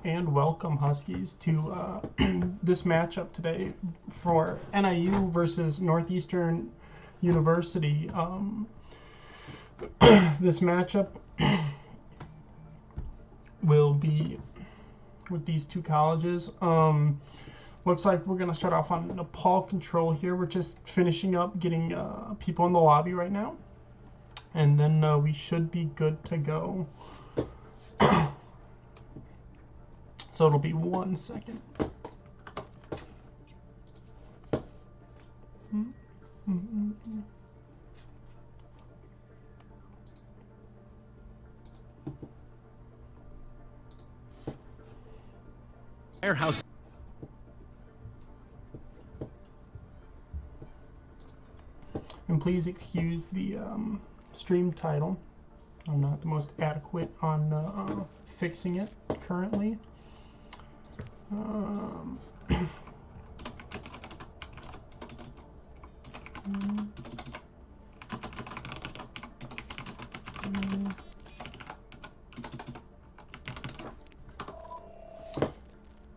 and welcome, Huskies, to this matchup today for NIU versus Northeastern University. This matchup will be with these two colleges. Looks like we're going to start off on Nepal control here. We're just finishing up getting people in the lobby right now. And then we should be good to go. So it'll be 1 second. Warehouse. And please excuse the stream title. I'm not the most adequate on fixing it currently.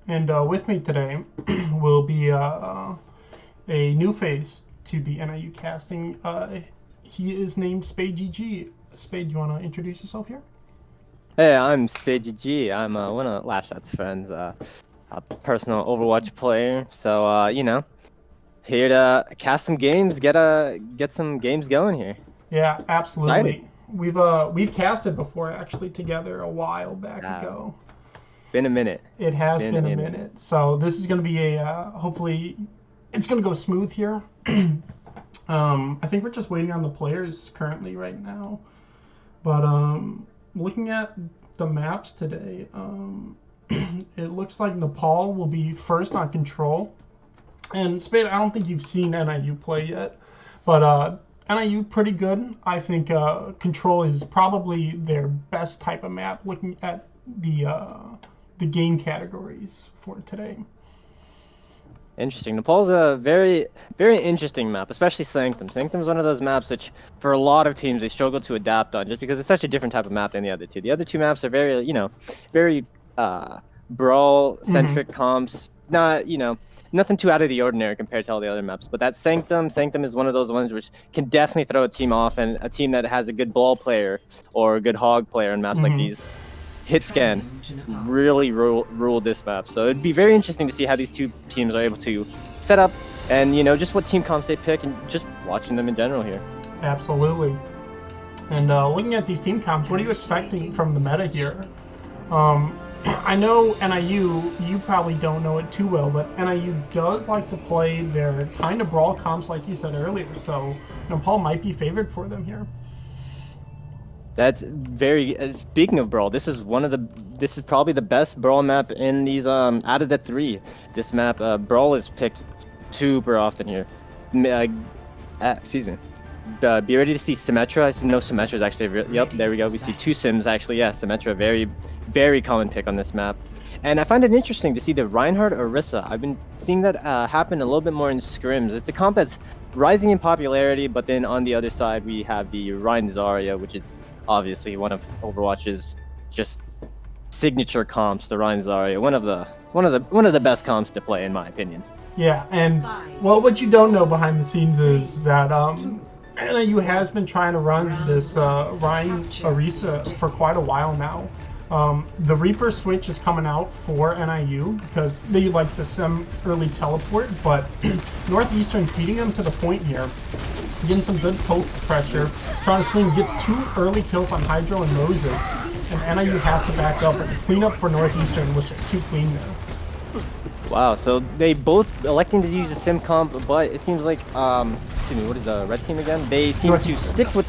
And with me today will be a new face to the NIU casting. He is named Spade GG. Spade, you want to introduce yourself here? Hey, I'm Spade GG. I'm one of Lashot's friends, a personal Overwatch player. So, you know, here to cast some games, get some games going here. Yeah, absolutely. Excited. We've casted before actually together a while back ago. Been a minute. It has been a minute. So this is going to be a hopefully it's going to go smooth here. I think we're just waiting on the players currently right now. But looking at the maps today, it looks like Nepal will be first on control. And Spade, I don't think you've seen NIU play yet, but NIU pretty good. I think control is probably their best type of map. Looking at the game categories for today. Interesting. Nepal's a very, very interesting map, especially Sanctum. Sanctum's one of those maps which, for a lot of teams, they struggle to adapt on just because it's such a different type of map than the other two. The other two maps are very, you know, very brawl-centric comps. Not, you know, nothing too out of the ordinary compared to all the other maps. But that Sanctum is one of those ones which can definitely throw a team off, and a team that has a good ball player or a good hog player in maps like these. Hit scan really ruled this map, so it'd be very interesting to see how these two teams are able to set up, and you know, just what team comps they pick, and just watching them in general here. Absolutely. And looking at these team comps, what are you expecting from the meta here? I know NIU, you probably don't know it too well, but NIU does like to play their kind of brawl comps like you said earlier, so Nepal might be favored for them here. That's very. Speaking of brawl, this is probably the best brawl map in these out of the three. This map, brawl is picked super often here. Excuse me. Be ready to see Symmetra. I see no Symmetra is actually. Yep, there we go. We see two Sims actually. Yeah, Symmetra, very, very common pick on this map. And I find it interesting to see the Reinhardt Orisa. I've been seeing that happen a little bit more in scrims. It's a comp that's rising in popularity, but then on the other side we have the Rein Zarya, which is obviously one of Overwatch's just signature comps. The Rein Zarya, one of the best comps to play in my opinion. Yeah, and well, what you don't know behind the scenes is that NIU has been trying to run this Rein Orisa for quite a while now. The Reaper switch is coming out for NIU because they like the Sem early teleport, but Northeastern's beating them to the point here, getting some good poke pressure. Trying to swing, gets 2 early kills on Hydro and Moses, and NIU has to back up, but the cleanup for Northeastern was just too clean there. Wow, so they both electing to use a sim comp, but it seems like, excuse me, what is the red team again? They seem to stick with,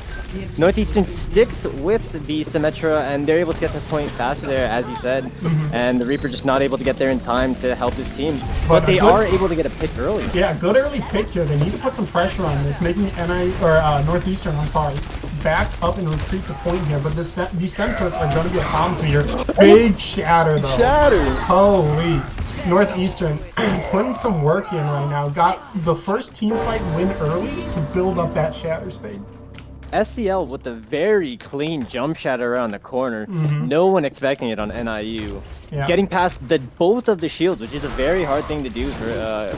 Northeastern sticks with the Symmetra, and they're able to get to the point faster there, as you said, and the Reaper just not able to get there in time to help his team. But they are able to get a pick early. Yeah, good early pick here. They need to put some pressure on this, making Northeastern, back up and retreat the point here, but these Sentinels are going to be a problem here. Big shatter, though. Shatter! Holy. Northeastern putting some work in right now. Got the first team fight win early to build up that shatter, Spade. SCL with a very clean jump shatter around the corner. No one expecting it on NIU. Yeah. Getting past both of the shields, which is a very hard thing to do for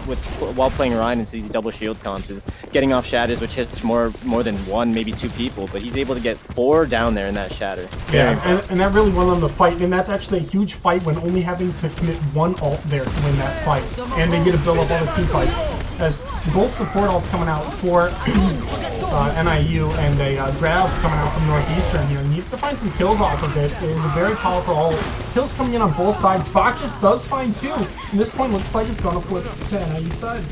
while playing Ryan into these double shield comps, is getting off shatters, which hits more than one, maybe two people. But he's able to get 4 down there in that shatter. Yeah, and that really won them the fight, and that's actually a huge fight when only having to commit 1 ult there to win that fight, and they get to build up all the team fights. As both support ults coming out for NIU and a grab coming out from Northeastern here. Needs to find some kills off of it. It is a very powerful ult. Kills coming in on both sides. Boxes does find 2. And this point looks like it's going to flip to NIU side.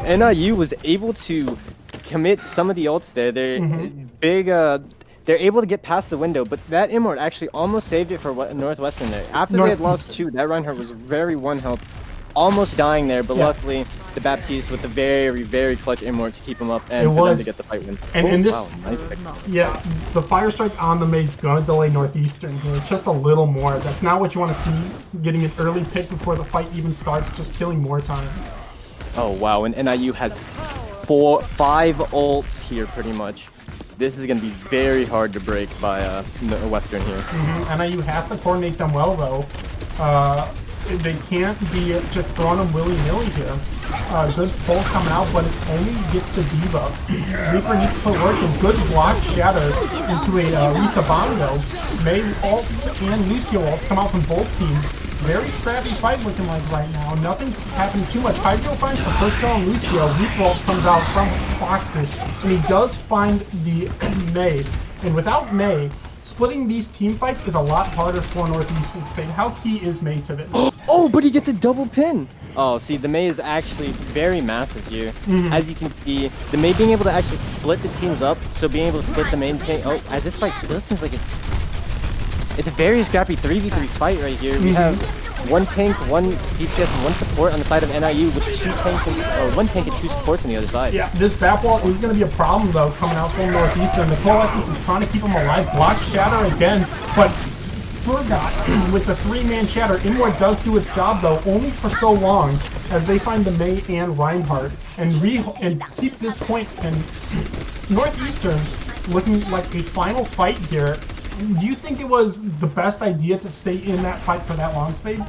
NIU was able to commit some of the ults there. They're big. They're able to get past the window, but that Immort actually almost saved it for Northwestern there. After they had lost 2, that Reinhardt was very 1 health. Almost dying there, but luckily the Baptiste with the very, very clutch Immort to keep him up and for them to get the fight win. And this, wow, nice pick. Yeah, the fire strike on the maid's gonna delay Northeastern here, just a little more. That's not what you want to see. Getting an early pick before the fight even starts, just killing more time. Oh wow, and NIU has 5 ults here pretty much. This is gonna be very hard to break by Western here. NIU has to coordinate them well though. They can't be just throwing them willy-nilly here. Good pull coming out, but it only gets to Diva. Reaper needs to put work in. Good block shatter into a Risa bomb though. May ult and Lucio ult come out from both teams. Very scrappy fight looking like right now. Nothing happened too much. Hydro finds the first kill on Lucio. Reaper ult comes out from Foxes, and he does find the May. And without May, splitting these team fights is a lot harder for Northeastern State. How key is May to this? Oh, but he gets a double pin. Oh, see, the May is actually very massive here. As you can see, the May being able to actually split the teams up, so being able to split the main tank. Oh, as this fight still seems like it's a very scrappy 3v3 fight right here. We have 1 tank, 1 DPS, and 1 support on the side of NIU with 2 tanks and 1 tank and 2 supports on the other side. Yeah, this back wall is going to be a problem though coming out from Northeastern. The Coalescence is trying to keep him alive. Block shatter again, but forgot with the 3-man shatter. Immort does do its job though, only for so long as they find the May and Reinhardt and keep this point. And Northeastern looking like a final fight here. Do you think it was the best idea to stay in that fight for that long, Spade?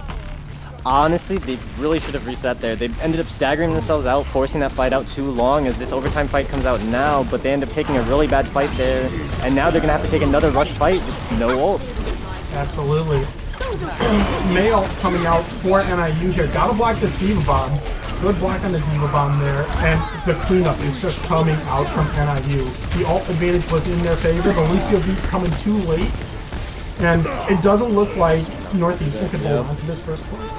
Honestly, they really should have reset there. They ended up staggering themselves out, forcing that fight out too long as this overtime fight comes out now, but they end up taking a really bad fight there, and now they're going to have to take another rush fight with no ults. Absolutely. May ult coming out for NIU here. Gotta block this Diva Bomb. Good block on the Diva Bomb there, and the cleanup is just coming out from NIU. The ult advantage was in their favor, the Lucio beat coming too late, and it doesn't look like Northeastern could hold on to this first point.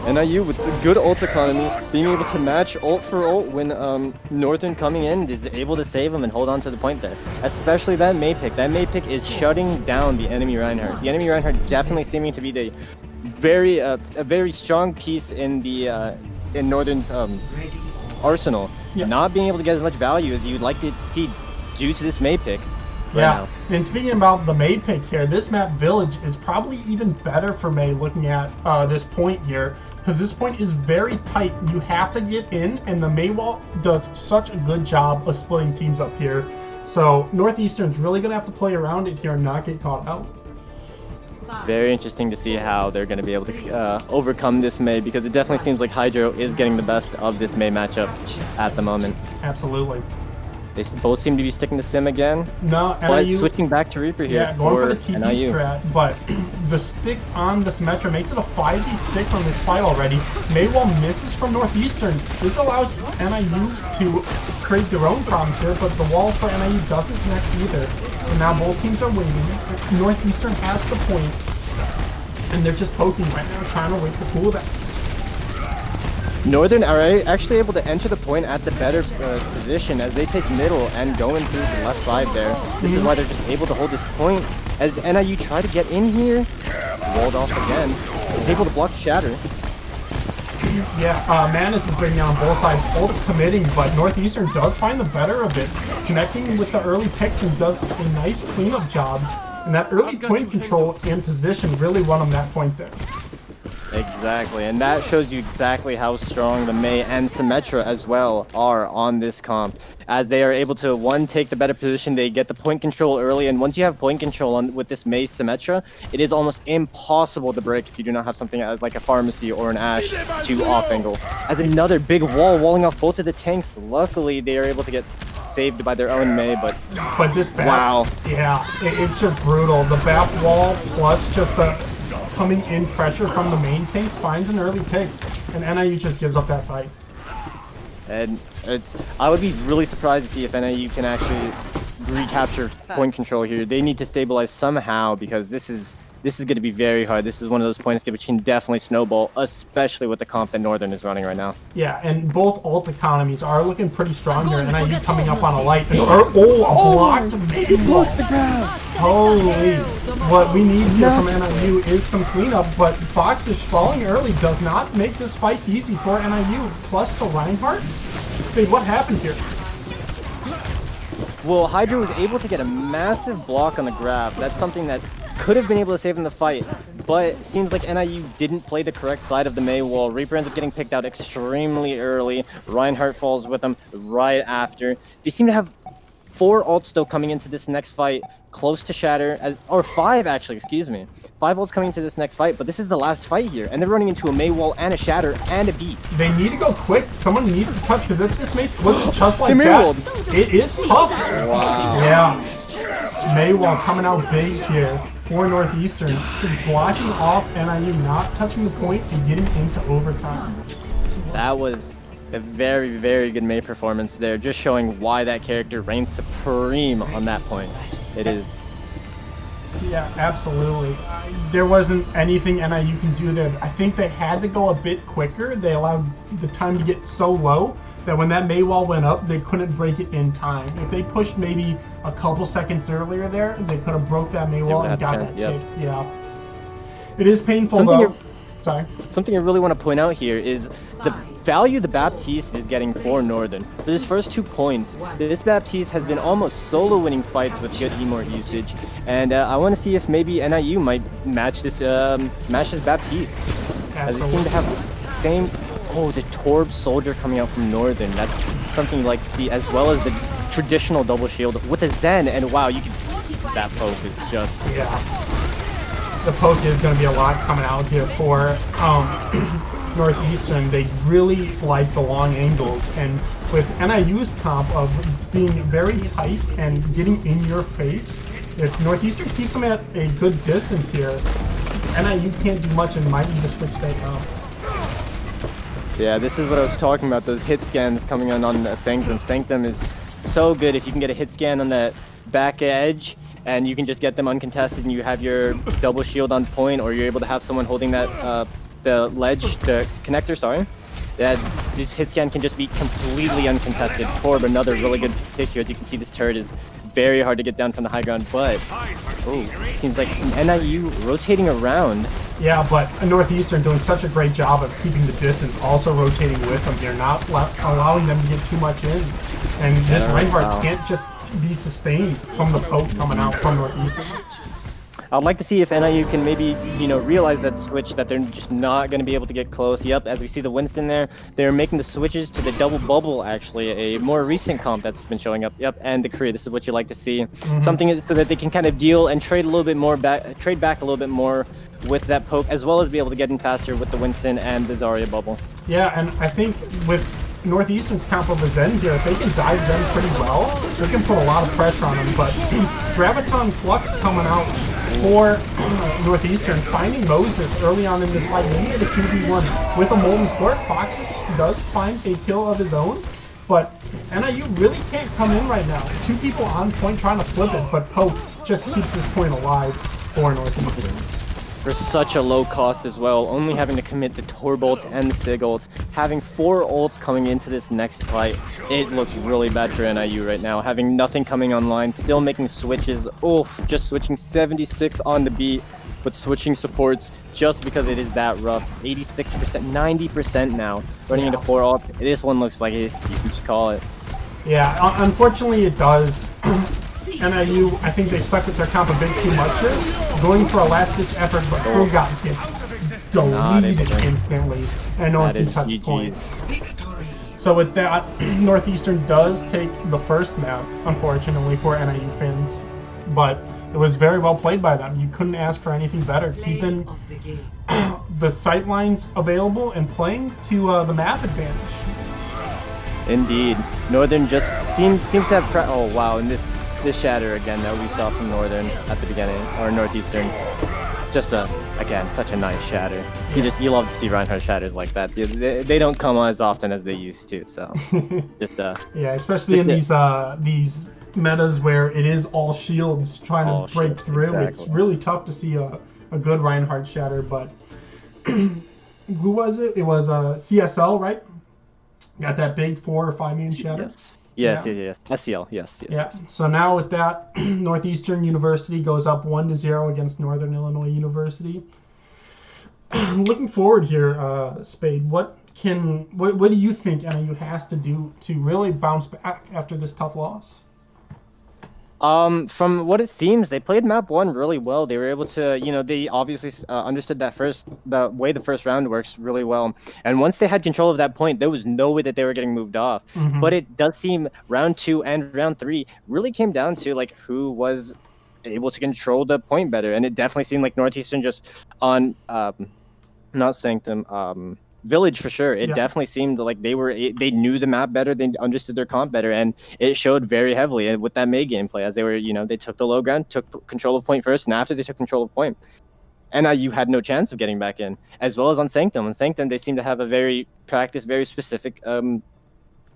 NIU with some good ult economy, being able to match ult for ult when Northern coming in is able to save him and hold on to the point there. Especially that May pick. That May pick is shutting down the enemy Reinhardt. The enemy Reinhardt definitely seeming to be the a very strong piece in the in Northern's arsenal. Not being able to get as much value as you'd like to see due to this May pick. Now. And speaking about the May pick here, this map Village is probably even better for May looking at this point here, because this point is very tight. You have to get in, and the May wall does such a good job of splitting teams up here. So Northeastern's really going to have to play around it here and not get caught out. Very interesting to see how they're going to be able to overcome this May, because it definitely seems like Hydro is getting the best of this May matchup at the moment. Absolutely. They both seem to be sticking to Sim again. No, but NIU, switching back to Reaper here. Yeah, going for the TP NIU. strat, but the stick on the Symmetra makes it a 5v6 on this fight already. Maywall misses from Northeastern. This allows NIU to create their own problems here, but the wall for NIU doesn't connect either. And now both teams are waiting. Northeastern has the point, and they're just poking right now, trying to wait for cool that. Northern are actually able to enter the point at the better position as they take middle and going through the left side there. This is why they're just able to hold this point. As NIU try to get in here, walled off again, able to block Shatter. Yeah, Manus is bringing on both sides, both committing, but Northeastern does find the better of it, connecting with the early picks and does a nice cleanup job. And that early point control and position really won them that point there. Exactly. Exactly, and that shows you exactly how strong the Mei and Symmetra as well are on this comp, as they are able to, one, take the better position, they get the point control early, and once you have point control on with this Mei Symmetra, it is almost impossible to break if you do not have something like a Pharmacy or an Ashe to off-angle. As another big wall walling off both of the tanks, luckily they are able to get saved by their own Mei, but this BAP, wow. Yeah, it's just brutal. The BAP wall plus just the coming in pressure from the main tanks finds an early pick, and NIU just gives up that fight. And I would be really surprised to see if NIU can actually recapture point control here. They need to stabilize somehow, because this is going to be very hard. This is one of those points which can definitely snowball, especially with the comp that Northern is running right now. Yeah, and both ult economies are looking pretty strong here. NIU coming up on a light. And, a blocked maybe. Blocks the grab. Holy. What we need here from NIU is some cleanup, but Foxish falling early does not make this fight easy for NIU. Plus the Reinhardt. Wait, what happened here? Well, Hydra was able to get a massive block on the grab. That's something that could have been able to save him the fight, but it seems like NIU didn't play the correct side of the Mei wall. Reaper ends up getting picked out extremely early. Reinhardt falls with him right after. They seem to have 4 ults still coming into this next fight, close to Shatter, or 5 actually, excuse me. 5 ults coming into this next fight, but this is the last fight here, and they're running into a Mei wall and a Shatter and a beat. They need to go quick. Someone needs to touch, because if this Mei splits just like that, it is tough. Wow. Yeah. Mei wall coming out big here for Northeastern, just blocking off NIU, not touching the point and getting into overtime. That was a very, very good Mei performance there, just showing why that character reigns supreme on that point. It is. Yeah, absolutely. There wasn't anything NIU can do there. I think they had to go a bit quicker. They allowed the time to get so low that when that Mei wall went up, they couldn't break it in time. If they pushed maybe a couple seconds earlier there, they could have broke that Mei wall and got that tick. Yeah. It is painful though. Sorry. Something I really want to point out here is the value the Baptiste is getting for Northern. For his first 2 points, this Baptiste has been almost solo winning fights with good Emort usage, and I want to see if maybe NIU might match this Baptiste. As they seem to have the same. Oh, the Torb Soldier coming out from Northern. That's something you like to see, as well as the traditional double shield with a Zen. And wow, you can. That poke is just. Yeah. The poke is going to be a lot coming out here for Northeastern. They really like the long angles, and with NIU's comp of being very tight and getting in your face, if Northeastern keeps them at a good distance here, NIU can't do much and might need to switch that up. Yeah, this is what I was talking about, those hit scans coming on Sanctum. Sanctum is so good if you can get a hit scan on that back edge, and you can just get them uncontested and you have your double shield on point, or you're able to have someone holding that, the connector, sorry. That this hit scan can just be completely uncontested. Torb, another really good pick here. As you can see, this turret is very hard to get down from the high ground, but it seems like NIU rotating around. Yeah, but Northeastern doing such a great job of keeping the distance, also rotating with them. They're not allowing them to get too much in. And this Reinhardt can't just be sustained from the poke coming out from Northeastern. I'd like to see if NIU can maybe, realize that switch, that they're just not going to be able to get close. Yep, as we see the Winston there, they're making the switches to the double bubble, actually, a more recent comp that's been showing up. Yep, and the Korea. This is what you like to see. Something so that they can kind of deal and trade a little bit more back, trade back a little bit more with that poke, as well as be able to get in faster with the Winston and the Zarya bubble. Yeah, and I think with Northeastern's comp of a Zen here, if they can dive Zen pretty well, they can put a lot of pressure on him. But Graviton Flux coming out for Northeastern, finding Moses early on in this fight, maybe at a 2v1 with a Molten Court. Fox does find a kill of his own, but NIU really can't come in right now. 2 people on point trying to flip it, but Pope just keeps this point alive for Northeastern. For such a low cost as well, only having to commit the Torb ult and the Sig ult, having 4 ults coming into this next fight, it looks really bad for NIU right now. Having nothing coming online, still making switches, just switching 76 on the beat, but switching supports just because it is that rough. 86%, 90% now, running into 4 ults. This one looks like it, you can just call it. Yeah, unfortunately it does. NIU, I think they stuck with their comp a bit too much here, going for a last-ditch effort, but still got hit. deleted instantly, and no one That can is touch GG's. points. So with that, Northeastern does take the first map, unfortunately, for NIU fans. But it was very well played by them. You couldn't ask for anything better. Keeping the sight lines available and playing to the map advantage. Indeed. Northern just seems to have... Oh, wow. And this shatter again that we saw from Northern at the beginning, or Northeastern. Just again, such a nice shatter. You love to see Reinhardt shatters like that. They don't come as often as they used to, so just yeah, especially in these metas where it is all shields trying to break through. Exactly. It's really tough to see a good Reinhardt shatter, but who was it? It was CSL, right? Got that big 4 or 5 million shatter. Yes. SCL, yes. Yeah. So now with that, Northeastern University goes up 1-0 against Northern Illinois University. Looking forward here, Spade. What do you think NIU has to do to really bounce back after this tough loss? From what it seems, they played map 1 really well. They were able to, they obviously understood the way the first round works really well. And once they had control of that point, there was no way that they were getting moved off. Mm-hmm. But it does seem round 2 and round 3 really came down to like who was able to control the point better. And it definitely seemed like Northeastern just on, not Sanctum, Village for sure. It definitely seemed like they knew the map better, they understood their comp better, and it showed very heavily with that May gameplay as they were, they took the low ground, took control of point first, and after they took control of point, NIU had no chance of getting back in, as well as on Sanctum. On Sanctum, they seem to have a very very specific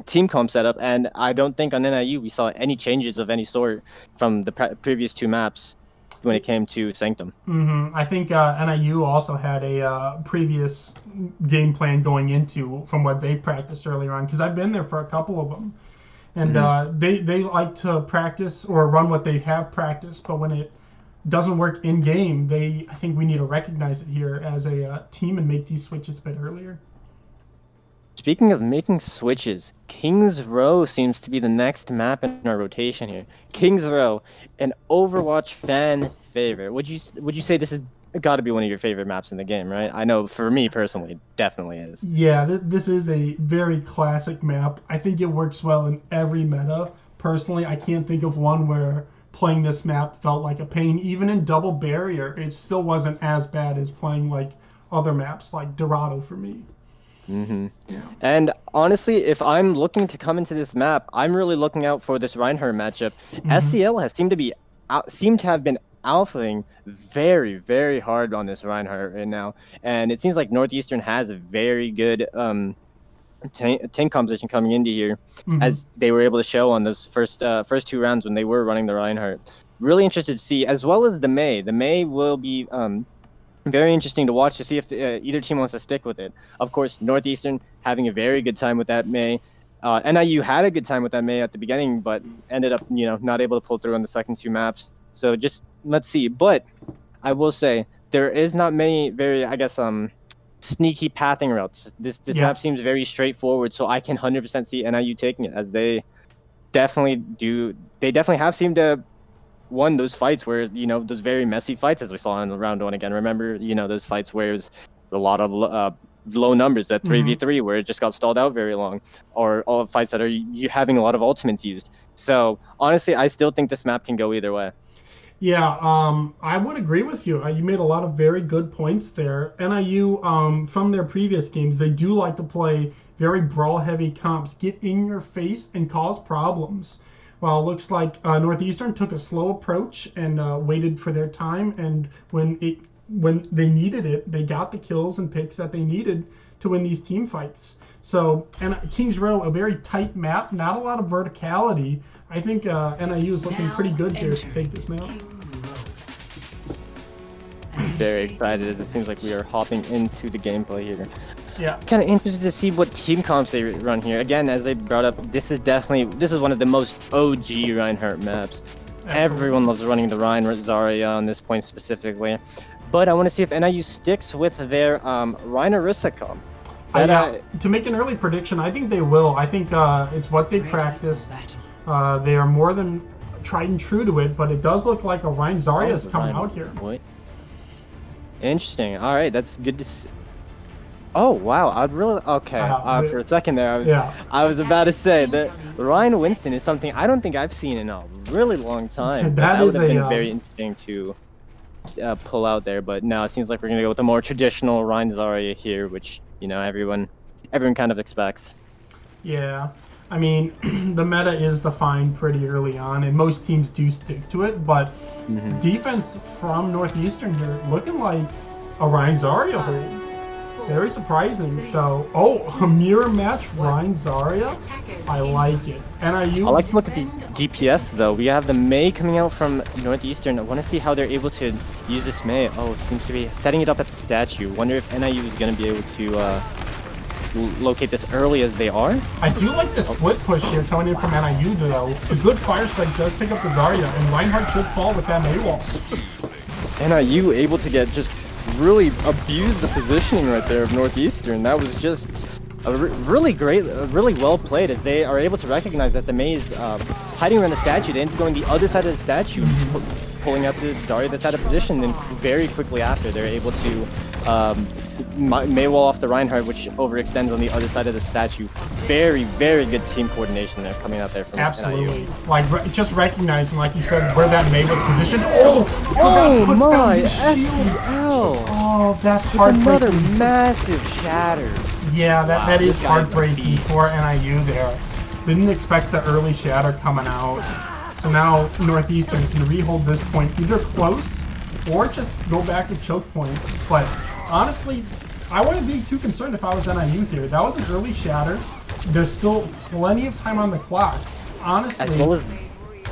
team comp setup, and I don't think on NIU we saw any changes of any sort from the previous 2 maps when it came to Sanctum. Mm-hmm. I think NIU also had a previous game plan going into from what they practiced earlier on, because I've been there for a couple of them, and they like to practice or run what they have practiced, but when it doesn't work in game, I think we need to recognize it here as a team and make these switches a bit earlier. Speaking of making switches, Kings Row seems to be the next map in our rotation here. Kings Row, an Overwatch fan favorite. Would you say this has got to be one of your favorite maps in the game, right? I know for me personally, it definitely is. Yeah, this is a very classic map. I think it works well in every meta. Personally, I can't think of one where playing this map felt like a pain. Even in double barrier, it still wasn't as bad as playing like other maps like Dorado for me. Mm-hmm. And honestly, if I'm looking to come into this map, I'm really looking out for this Reinhardt matchup. Mm-hmm. SCL has seemed to have been alphaing very, very hard on this Reinhardt right now, and it seems like Northeastern has a very good tank composition coming into here, as they were able to show on those first 2 rounds when they were running the Reinhardt. Really interested to see, as well as the May. The May will be very interesting to watch to see if either team wants to stick with it. Of course, Northeastern having a very good time with that May. NIU had a good time with that May at the beginning, but ended up, not able to pull through on the second 2 maps. So just let's see. But I will say there is not many very, sneaky pathing routes. This map seems very straightforward, so I can 100% see NIU taking it, as they definitely do. They definitely have seemed to won those fights where, those very messy fights as we saw in round 1 again. Remember, those fights where it was a lot of low numbers, that 3v3 where it just got stalled out very long, or all fights that are you having a lot of ultimates used. So honestly, I still think this map can go either way. Yeah, I would agree with you. You made a lot of very good points there. NIU, from their previous games, they do like to play very brawl-heavy comps, get in your face and cause problems. Well, it looks like Northeastern took a slow approach and waited for their time, and when they needed it, they got the kills and picks that they needed to win these team fights. So, and Kings Row, a very tight map, not a lot of verticality. I think NIU is looking pretty good here to take this map. Very excited, as it seems like we are hopping into the gameplay here. Yeah. Kind of interested to see what team comps they run here. Again, as they brought up, this is one of the most OG Reinhardt maps. Absolutely. Everyone loves running the Reinhardt Zarya on this point specifically. But I want to see if NIU sticks with their Reinhardt comp. To make an early prediction, I think they will. I think it's what they practiced. They are more than tried and true to it, but it does look like a Rein Zarya is coming out here. Interesting. All right, that's good to see. Oh wow, I'd really okay. For a second there, Yeah. I was about to say that Ryan Winston is something I don't think I've seen in a really long time. But That that would is have been a very interesting to pull out there. But no, it seems like we're gonna go with the more traditional Ryan Zarya here, which everyone kind of expects. yeah. I mean, the meta is defined pretty early on, and most teams do stick to it. But defense from Northeastern here looking like a Ryan Zarya hold. Very surprising. So, a mirror match Ryan Zarya. I like it. NIU. I like to look at the DPS though. We have the Mei coming out from Northeastern. I want to see how they're able to use this Mei. Oh, it seems to be setting it up at the statue. Wonder if NIU is going to be able to locate this early as they are. I do like the split push here coming in from NIU though. A good fire strike does pick up the Zarya, and Reinhardt should fall with that Mei wall. NIU able to get just really abuse the positioning right there of Northeastern. That was just a really great, really well played as they are able to recognize that the Mei is hiding around the statue. They end up going the other side of the statue, pulling out the Zarya that's out of position, and very quickly after they're able to Mei wall off the Reinhardt, which overextends on the other side of the statue. Very, very good team coordination there coming out there from Absolutely. NIU. Like, just recognizing, like you said, where that Mei was positioned. Oh my, SEL! Oh, that's another heartbreaking. massive shatter. Yeah, that is this guy is heartbreaking for NIU there. Didn't expect the early shatter coming out. So now Northeastern can rehold this point either close or just go back to choke points. But honestly, I wouldn't be too concerned if I was NIU here. That was an early shatter. There's still plenty of time on the clock. Honestly, As well as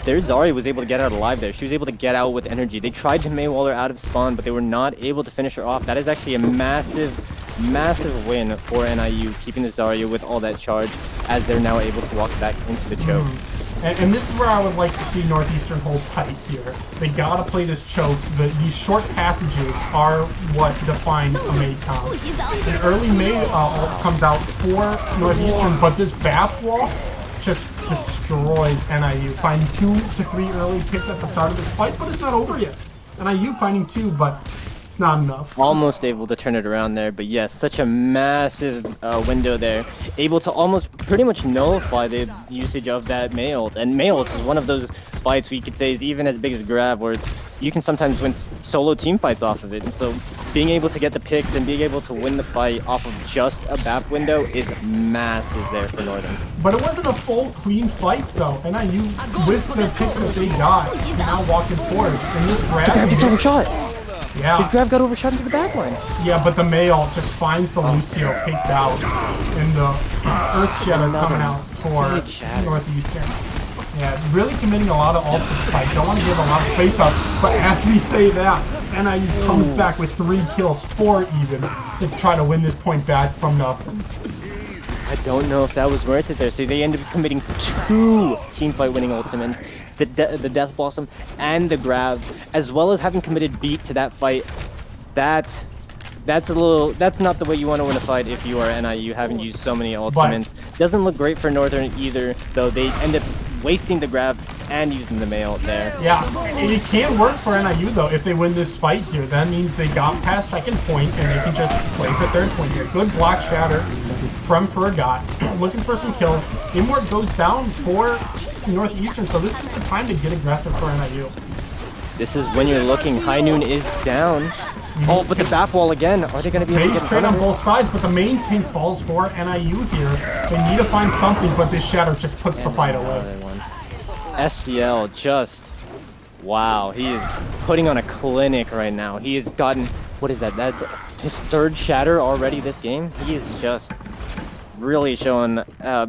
their Zarya was able to get out alive there. She was able to get out with energy. They tried to Mei wall her out of spawn, but they were not able to finish her off. That is actually a massive win for NIU, keeping the Zarya with all that charge as they're now able to walk back into the choke. And this is where I would like to see Northeastern hold tight here. They gotta play this choke. These short passages are what define a Mei comp. An early Mei comes out for Northeastern, but this bath wall just destroys NIU. Finding 2 to 3 early picks at the start of this fight, but it's not over yet. NIU finding 2, but it's not enough. Almost able to turn it around there, but yes, such a massive window there. Able to almost pretty much nullify the usage of that Mei ult. And Mei ult is one of those fights we could say is even as big as Grav, where you can sometimes win solo team fights off of it. And so being able to get the picks and being able to win the fight off of just a BAP window is massive there for Northern. But it wasn't a full clean fight though. NIU with the picks that they got now walking forward. And this Grav gets overshot. Yeah. His Grav got overshot into the backline. Yeah, but the Mei ult just finds the Lucio picked out, and the Earth Shatter coming out for Northeastern. Yeah, really committing a lot of ult to the fight. Don't want to give a lot of space up, but as we say that, NIU comes back with 3 kills, 4 even, to try to win this point back from nothing. I don't know if that was worth it there. So they ended up committing 2 teamfight winning ultimates. The Death Blossom and the Grav, as well as having committed beat to that fight. That's not the way you want to win a fight if you are NIU, having used so many ultimates. Doesn't look great for Northern either, though they end up wasting the Grav and using the Mei ult there. Yeah, it can work for NIU though if they win this fight here. That means they got past second point and they can just play for third point here. Good block shatter from Furgot. Looking for some kills. Immort goes down for Northeastern, so this is the time to get aggressive for NIU. This is when you're looking. High Noon is down. Oh, but the BAP wall again. Are they going to be able to get trade on both sides, but the main tank falls for NIU here. They need to find something, but this shatter just puts the fight away. SCL just, wow, he is putting on a clinic right now. He has gotten, what is that? That's his 3rd shatter already this game. He is just really showing how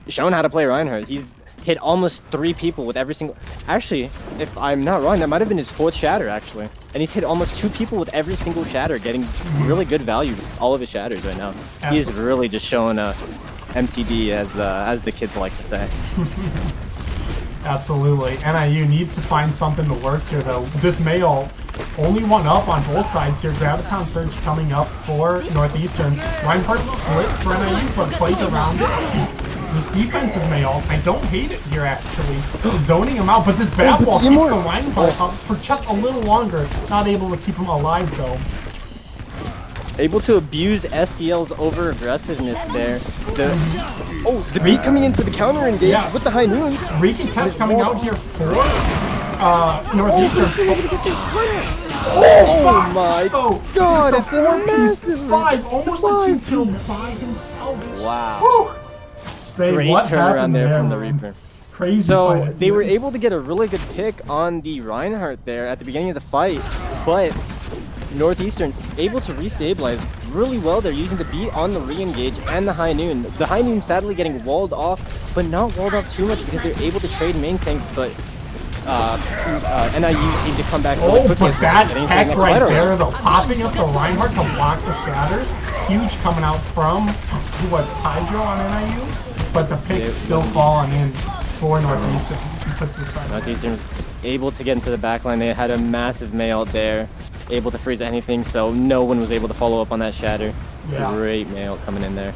to play Reinhardt. He's hit almost 3 people with every single, actually, if I'm not wrong, that might have been his 4th shatter actually. And he's hit almost 2 people with every single shatter, getting really good value all of his shatters right now. He is really just showing MTD as the kids like to say. Absolutely. NIU needs to find something to work here though. This Mei ult only one up on both sides here. Graviton Surge coming up for Northeastern. Reinhardt split for NIU, but plays around it. This defensive Mei ult, I don't hate it here actually. Zoning him out, but this bat wall keeps the Reinhardt up for just a little longer. Not able to keep him alive though. able to abuse SCL's over aggressiveness there. The beat coming in for the counter engage with the high noon. Recontest coming out here for Northeastern. Oh my god, it's massive. 5, almost a 2 kill by himself. Wow. Woo. Spade, Great what turnaround there from the man? Reaper. Crazy. So they were able to get a really good pick on the Reinhardt there at the beginning of the fight, but Northeastern able to restabilize really well. They're using the beat on the re-engage and the high noon. The high noon sadly getting walled off, but not walled off too much because they're able to trade main tanks, but NIU seem to come back really quickly. But that tech right there though, popping up the Reinhardt to block the shatter, huge coming out from who was Hydro on NIU, but the picks still falling in for Northeastern. He puts this right. Northeastern able to get into the backline. They had a massive mail there, able to freeze anything, so no one was able to follow up on that shatter. Yeah. Great mail coming in there.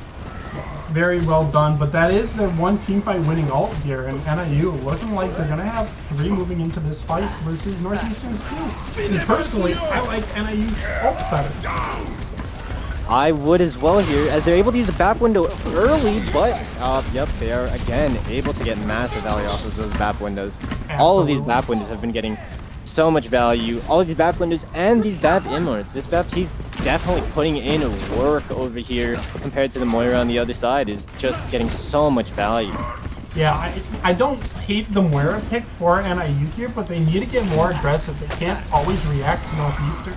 Very well done, but that is their one team fight winning ult here, and NIU looking like they're going to have 3 moving into this fight versus Northeastern's 2. And personally, I like NIU's ult better. I would as well here, as they're able to use the BAP window early, but yep, they are again able to get massive value off of those BAP windows. Absolutely. All of these BAP windows have been getting so much value. All of these BAP windows and these BAP immorts. This Baptiste definitely putting in work over here compared to the Moira on the other side, is just getting so much value. Yeah, I don't hate the Moira pick for NIU here, but they need to get more aggressive. They can't always react to Northeastern.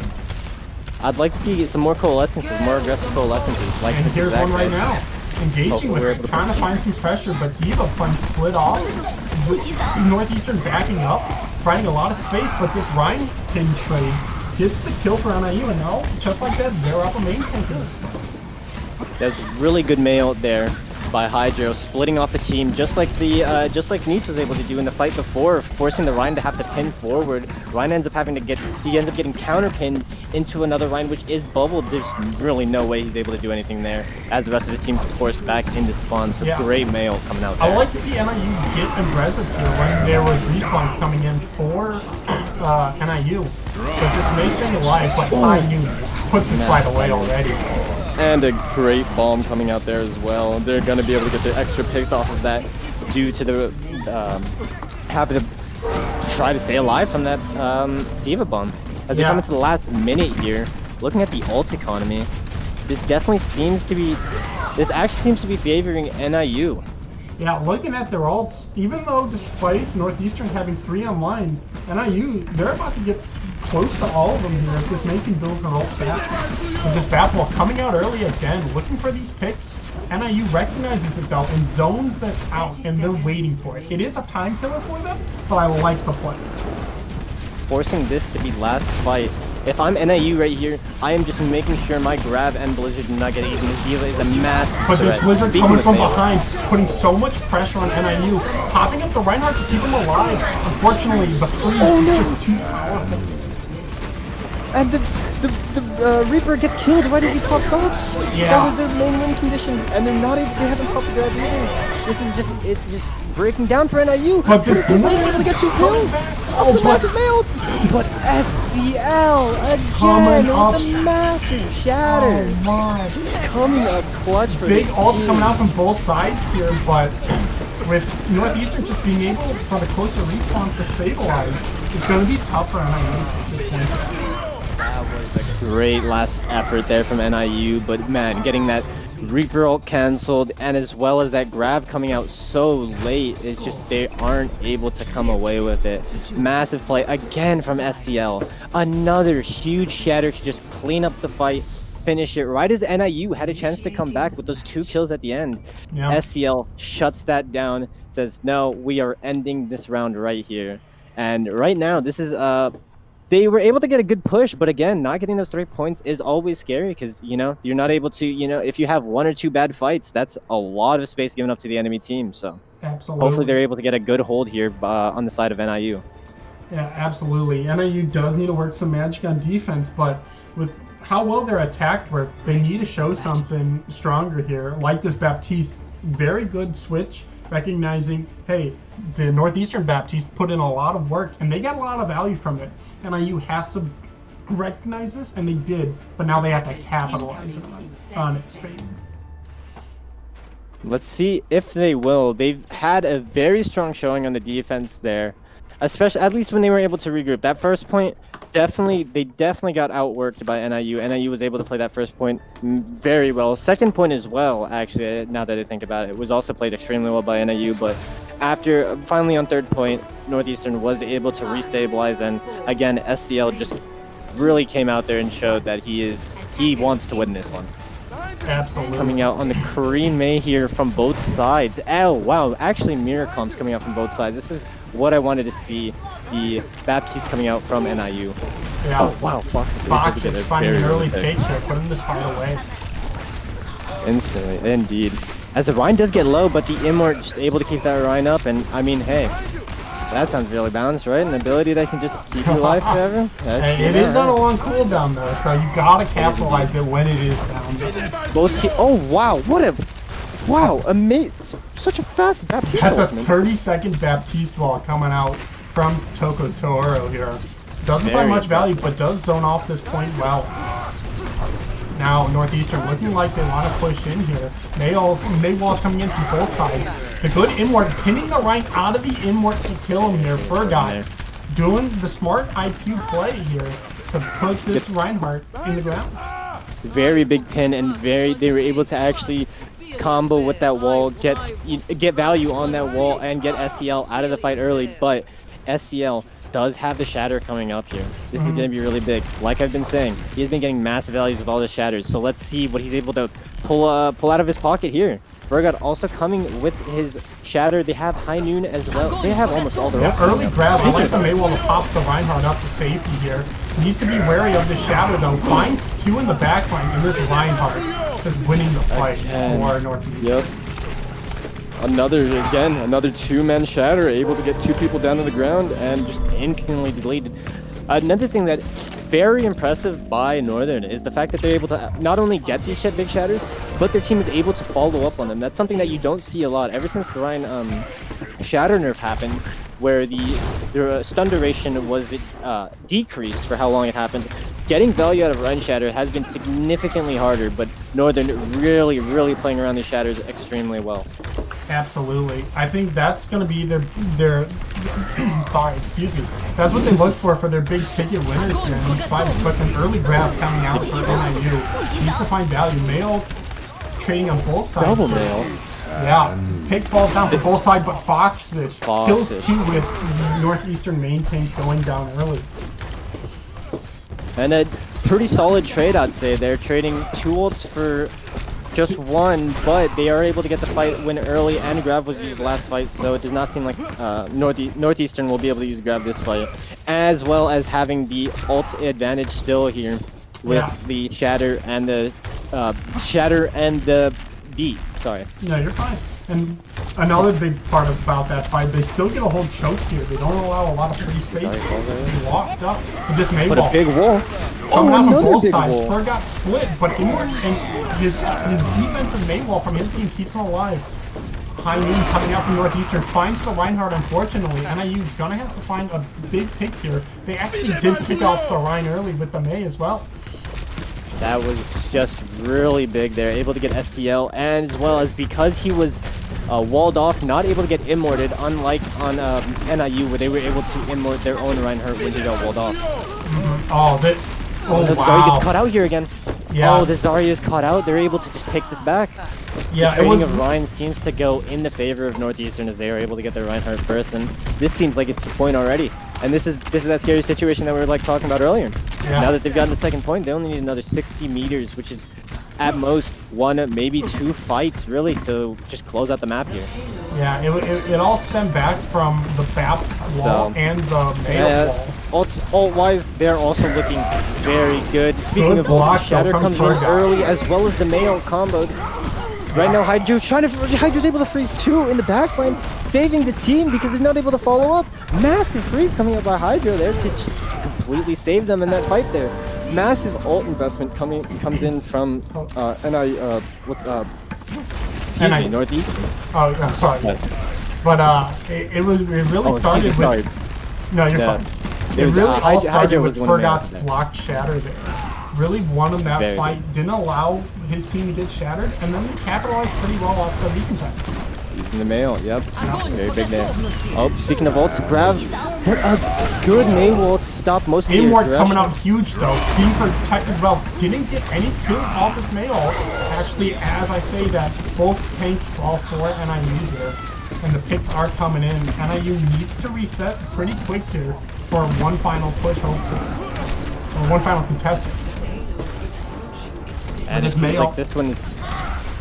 I'd like to see some more coalescences, more aggressive coalescences. Like And this here's exact one right way. now. Engaging with it, trying to find some pressure, but Diva playing split off. Northeastern backing up, finding a lot of space, but this Ryan pin trade gets the kill for NIU, and now, just like that, they're up a main tank in this one. That's really good mail there by Hydro, splitting off the team just like Nietzsche was able to do in the fight before, forcing the Ryan to have to pin forward. Ryan ends up getting counter pinned into another Ryan, which is bubbled. There's really no way he's able to do anything there, as the rest of his team is forced back into spawn. So great mail coming out there. I would like to see NIU get aggressive here when there was respawns coming in for NIU. But this may stay alive, but NIU puts this fight away already. And a great bomb coming out there as well. They're going to be able to get the extra picks off of that due to the having to try to stay alive from that Diva bomb. As we come into the last minute here, looking at the ult economy, this actually seems to be favoring NIU. Yeah, looking at their ults, even though despite Northeastern having 3 online, NIU, they're about to get close to all of them here if this main can build their ult back. With this Batball coming out early again, looking for these picks. NIU recognizes it though and zones them out, and they're waiting for it. It is a time killer for them, but I like the play. Forcing this to be last fight. If I'm NIU right here, I am just making sure my grab and Blizzard do not get eaten. This Diva is a massive But threat. this Blizzard coming from behind, putting so much pressure on NIU, popping up the Reinhardt to keep him alive. Unfortunately, the freeze is just too powerful. And the Reaper gets killed right as he pops off. Yeah. That was their main win condition, and they're not able. They haven't popped the grab either. It's just breaking down for NIU. But this Blizzard's able to get 2 kills. Oh, The massive mail. But SCL again with the massive shatter. Oh my. Coming up clutch for Big the ults team. coming out from both sides here, but with Northeastern just being able for the closer respawns to stabilize, it's going to be tough for NIU at this point. That was a great last effort there from NIU, but man, getting that Reaper ult cancelled, and as well as that grab coming out so late, it's just they aren't able to come away with it. Massive play again from SCL. Another huge shatter to just clean up the fight, finish it right as NIU had a chance to come back with those 2 kills at the end. Yeah. SCL shuts that down, says, no, we are ending this round right here. And right now, this is they were able to get a good push, but again, not getting those 3 points is always scary because, you know, you're not able to, you know, if you have 1 or 2 bad fights, that's a lot of space given up to the enemy team. So Absolutely. hopefully they're able to get a good hold here on the side of NIU. Yeah, absolutely. NIU does need to work some magic on defense, but with how well they're attacked work, they need to show something stronger here. Like this Baptiste, very good switch, recognizing, hey, the Northeastern Baptiste put in a lot of work, and they got a lot of value from it. NIU has to recognize this, and they did, but now they have to capitalize on its fate. Let's see if they will. They've had a very strong showing on the defense there, especially at least when they were able to regroup. That first point, they definitely got outworked by NIU. NIU was able to play that first point very well. Second point as well, actually, now that I think about it, was also played extremely well by NIU, but after finally on third point, Northeastern was able to restabilize, and again, SCL just really came out there and showed that he wants to win this one. Absolutely. Coming out on the Korean May here from both sides. Oh, wow. Actually, mirror comps coming out from both sides. This is what I wanted to see. The Baptiste coming out from NIU. Yeah. Oh, wow. Fox is finding an early fake there, putting this fight away. Instantly, indeed. As the Rhine does get low, but the Immort just able to keep that Rhine up. And, I mean, hey, that sounds really balanced, right? An ability that can just keep you alive forever. It is on a long cooldown, though, so you gotta capitalize it when it is down. Oh, wow. What a... Wow. Amazing. Such a fast Baptiste. That's a 30-second Baptiste wall coming out from Toko Toro here. Doesn't find much value, but does zone off this point well. Now, Northeastern looking like they want to push in here. Maywall's coming in from both sides. The good Immort pinning the Rhine out of the Immort to kill him here. Fergot doing the smart IQ play here to put this Reinhardt in the ground. Very big pin, and they were able to actually combo with that wall, get value on that wall, and get SCL out of the fight early. But SCL does have the shatter coming up here. This is going to be really big. Like I've been saying, he's been getting massive values with all the shatters. So let's see what he's able to pull out of his pocket here. Fergot also coming with his shatter. They have High Noon as well. They have almost all the rest. Early grab. I like the Maywall to pop the Reinhardt up to safety here. Needs to be wary of the shatter though. Finds two in the backline, and this Reinhardt is winning the fight for Northeast. Yep. Another two-man shatter, able to get two people down to the ground and just instantly deleted. Another thing that very impressive by Northern is the fact that they're able to not only get these big shatters, but their team is able to follow up on them. That's something that you don't see a lot ever since the Rhine shatter nerf happened, where the stun duration was decreased for how long it happened. Getting value out of Rhine shatter has been significantly harder, but Northern really playing around these shatters extremely well. Absolutely. I think that's going to be their sorry, excuse me. That's what they look for their big ticket winners here in these fights. But an early grab coming out for NIU needs to find value. Mail trading on both sides. Double Mail. Yeah. Pick falls down for both sides, but Fox kills two with Northeastern main tank going down early. And a pretty solid trade, I'd say. They're trading two ults for just one, but they are able to get the fight win early, and grab was used last fight, so it does not seem like Northeastern will be able to use grab this fight, as well as having the ult advantage still here with the shatter and the B. Sorry. No, you're fine. And another big part about that fight, they still get a whole choke here. They don't allow a lot of free space. They locked up. They just made a big wall. Another big wall. Spur got split, but his defensive Maywall from his team keeps him alive. High Noon coming out from Northeastern finds the Reinhardt, unfortunately. NIU's gonna have to find a big pick here. They actually did pick out the Rhine early with the May as well. That was just really big there, able to get SCL, and as well as because he was walled off, not able to get immorted, unlike on NIU where they were able to immort their own Reinhardt when he got walled off. Oh, wow. Zarya gets caught out here again. Yeah. Oh, the Zarya is caught out. They're able to just take this back. Yeah, the trading of Rhine seems to go in the favor of Northeastern as they are able to get their Reinhardt first, and this seems like it's the point already. And this is that scary situation that we were like talking about earlier. Yeah. Now that they've gotten the second point, they only need another 60 meters, which is at most one, maybe two fights, really, to just close out the map here. Yeah, it all stemmed back from the BAP wall and the Mail wall. Ult-wise, they're also looking very good. Speaking of ult, Shatter comes in early as well as the Mail combo. Right now, Hydra's able to freeze two in the backline, saving the team because they're not able to follow up. Massive freeze coming up by Hydra there to just completely save them in that fight there. Massive ult investment comes in from Northeast. Oh, I'm sorry. But it really started with. No, you're fine. It really all started Hydra with was one of Forgot's the blocked shatter there. Really won him that Very fight, good. didn't allow his team to get shattered, and then they capitalized pretty well off the recontest. Using the mail, yep. Very big there. Oh, speaking of ults, grab a good main wall to stop most of the Amort aggression. coming out huge though, being protected well, didn't get any kills off his mail. Actually, as I say that, both tanks fall for NIU here, and the picks are coming in. NIU needs to reset pretty quick here for one final push, hopefully, or one final contest. And it seems like this one is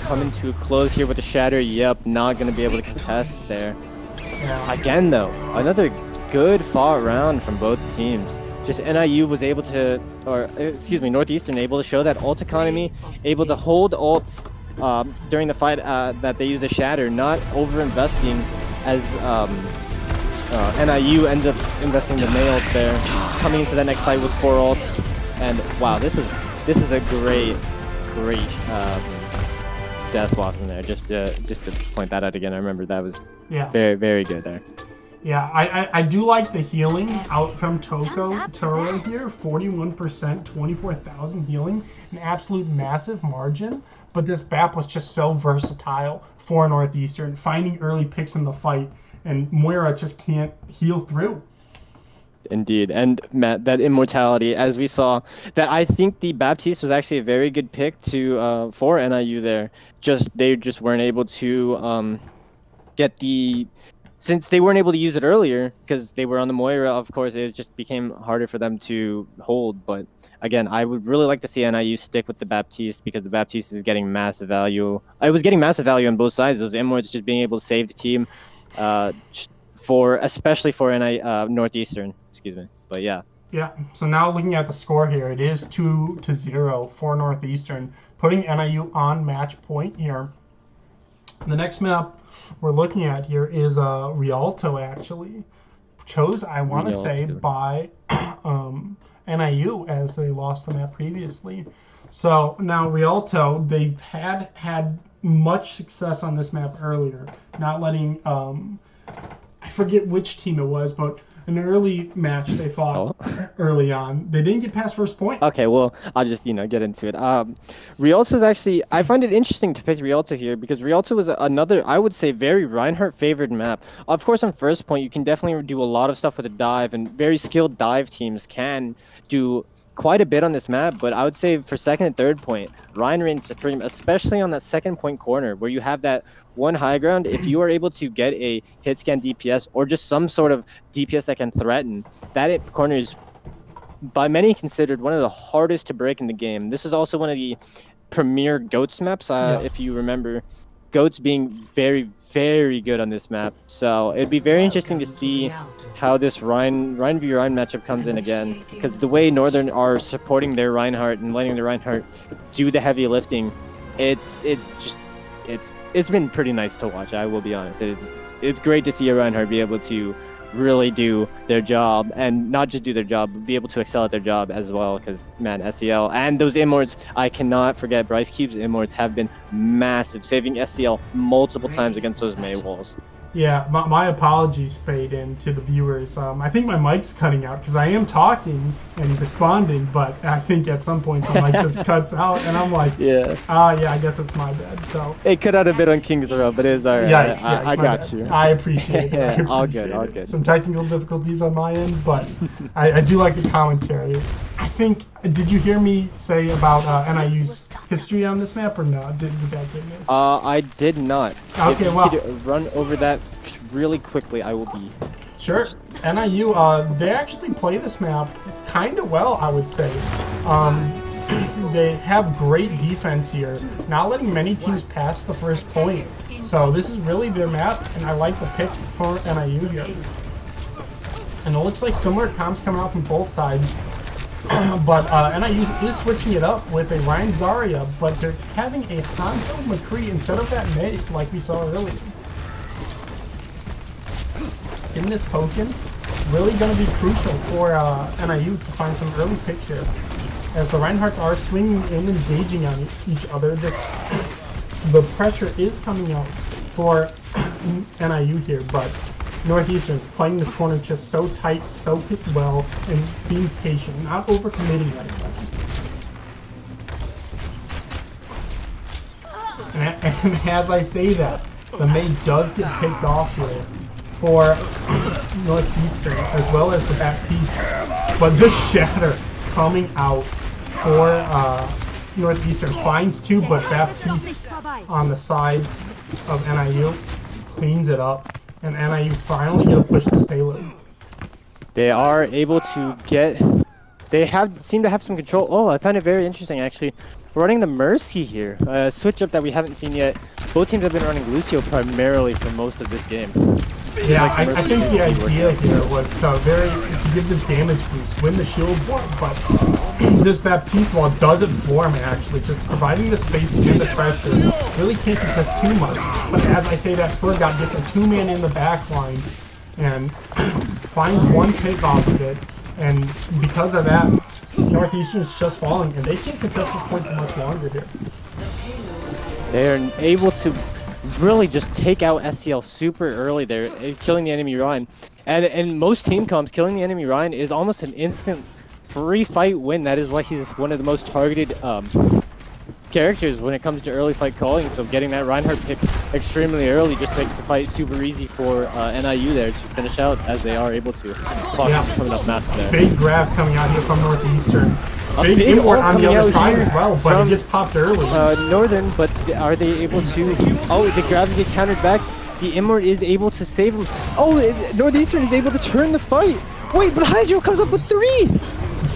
coming to a close here with the shatter. Yep, not going to be able to contest there. Yeah. Again, though, another good fought round from both teams. Just NIU was able to, or excuse me, Northeastern able to show that ult economy, able to hold ults during the fight that they use a shatter, not over-investing as NIU ends up investing the mail there, coming into that next fight with 4 ults. And wow, this is a great death walk in there. Just to point that out again, I remember that was very, very good there. Yeah, I do like the healing out from Toro here. 41%, 24,000 healing, an absolute massive margin. But this BAP was just so versatile for Northeastern, finding early picks in the fight, and Moira just can't heal through. Indeed, and Matt, that immortality, as we saw, that I think the Baptiste was actually a very good pick to for NIU there. They just weren't able to get the, since they weren't able to use it earlier because they were on the Moira. Of course, it just became harder for them to hold. But again, I would really like to see NIU stick with the Baptiste because the Baptiste is getting massive value. I was getting massive value on both sides. Those immorts just being able to save the team. Especially for Northeastern, excuse me. But yeah. Yeah, so now looking at the score here, it is 2-0 for Northeastern, putting NIU on match point here. The next map we're looking at here is Rialto, actually. Chose, I want to say, by NIU as they lost the map previously. So now Rialto, they've had much success on this map earlier, not letting... I forget which team it was, but an early match they fought early on. They didn't get past first point. Okay, well, I'll just, get into it. Rialto is actually, I find it interesting to pick Rialto here because Rialto was another, I would say, very Reinhardt favored map. Of course, on first point, you can definitely do a lot of stuff with a dive, and very skilled dive teams can do quite a bit on this map, but I would say for second and third point, Ryan reigns supreme, especially on that second point corner where you have that one high ground. If you are able to get a hit scan DPS or just some sort of DPS that can threaten, that corner is by many considered one of the hardest to break in the game. This is also one of the premier GOATS maps, if you remember. GOATS being very, very good on this map. So it'd be very interesting to see how this Ryan v Ryan matchup comes in again. Because the way Northern are supporting their Reinhardt and letting the Reinhardt do the heavy lifting, it's been pretty nice to watch, I will be honest. It's great to see a Reinhardt be able to really do their job, and not just do their job, but be able to excel at their job as well. Because man, SEL and those immorts, I cannot forget Bryce Cube's immorts have been massive, saving SEL multiple times against those May walls. Yeah, my apologies fade in to the viewers. I think my mic's cutting out because I am talking and responding, but I think at some point the mic just cuts out, and I'm like, yeah, I guess it's my bad. So it cut out a bit on King's Row, but it is all right. Yeah, I got you. I appreciate it. All good. Some technical difficulties on my end, but I do like the commentary. I think, did you hear me say about NIU's history on this map or no? Did that get missed? I did not. Okay, if you could run over that just really quickly, I will be. Sure. NIU, they actually play this map kind of well, I would say. They have great defense here, not letting many teams pass the first point. So this is really their map, and I like the pick for NIU here. And it looks like similar comps coming out from both sides. But NIU is switching it up with a Ryan Zarya, but they're having a Hanzo McCree instead of that May, like we saw earlier. In this poking, really going to be crucial for NIU to find some early picks here. As the Reinhardts are swinging and engaging on each other, the pressure is coming out for NIU here, but Northeastern's playing this corner just so tight, so well, and being patient, not overcommitting anything. And as I say that, the May does get picked off here for Northeastern as well as the Baptiste, but this Shatter coming out for Northeastern finds two, but Baptiste on the side of NIU cleans it up, and NIU finally get to push this payload. They are able to get. They seem to have some control. Oh, I find it very interesting actually. We're running the Mercy here, a switch up that we haven't seen yet. Both teams have been running Lucio primarily for most of this game. Yeah, I think the idea here was to give this damage boost, win the shield war, but this Baptiste wall does it for him actually, just providing the space and the pressure. Really can't contest too much, but as I say that, Fergot gets a two-man in the back line and finds one pick off of it, and because of that, Northeastern's just falling, and they can't contest this point for much longer here. They're able to really just take out SCL super early there, killing the enemy Ryan. And in most team comps, killing the enemy Ryan is almost an instant free fight win. That is why he's one of the most targeted characters when it comes to early fight calling. So getting that Reinhardt pick extremely early just makes the fight super easy for NIU there to finish out, as they are able to. Clock is coming up massive there. Big grab coming out here from Northeastern. Big import on the other side as well, but it gets popped early. Northern, but are they able to? Oh, the grabs get countered back. The Immort is able to save him. Oh, Northeastern is able to turn the fight. Wait, but Hydro comes up with 3.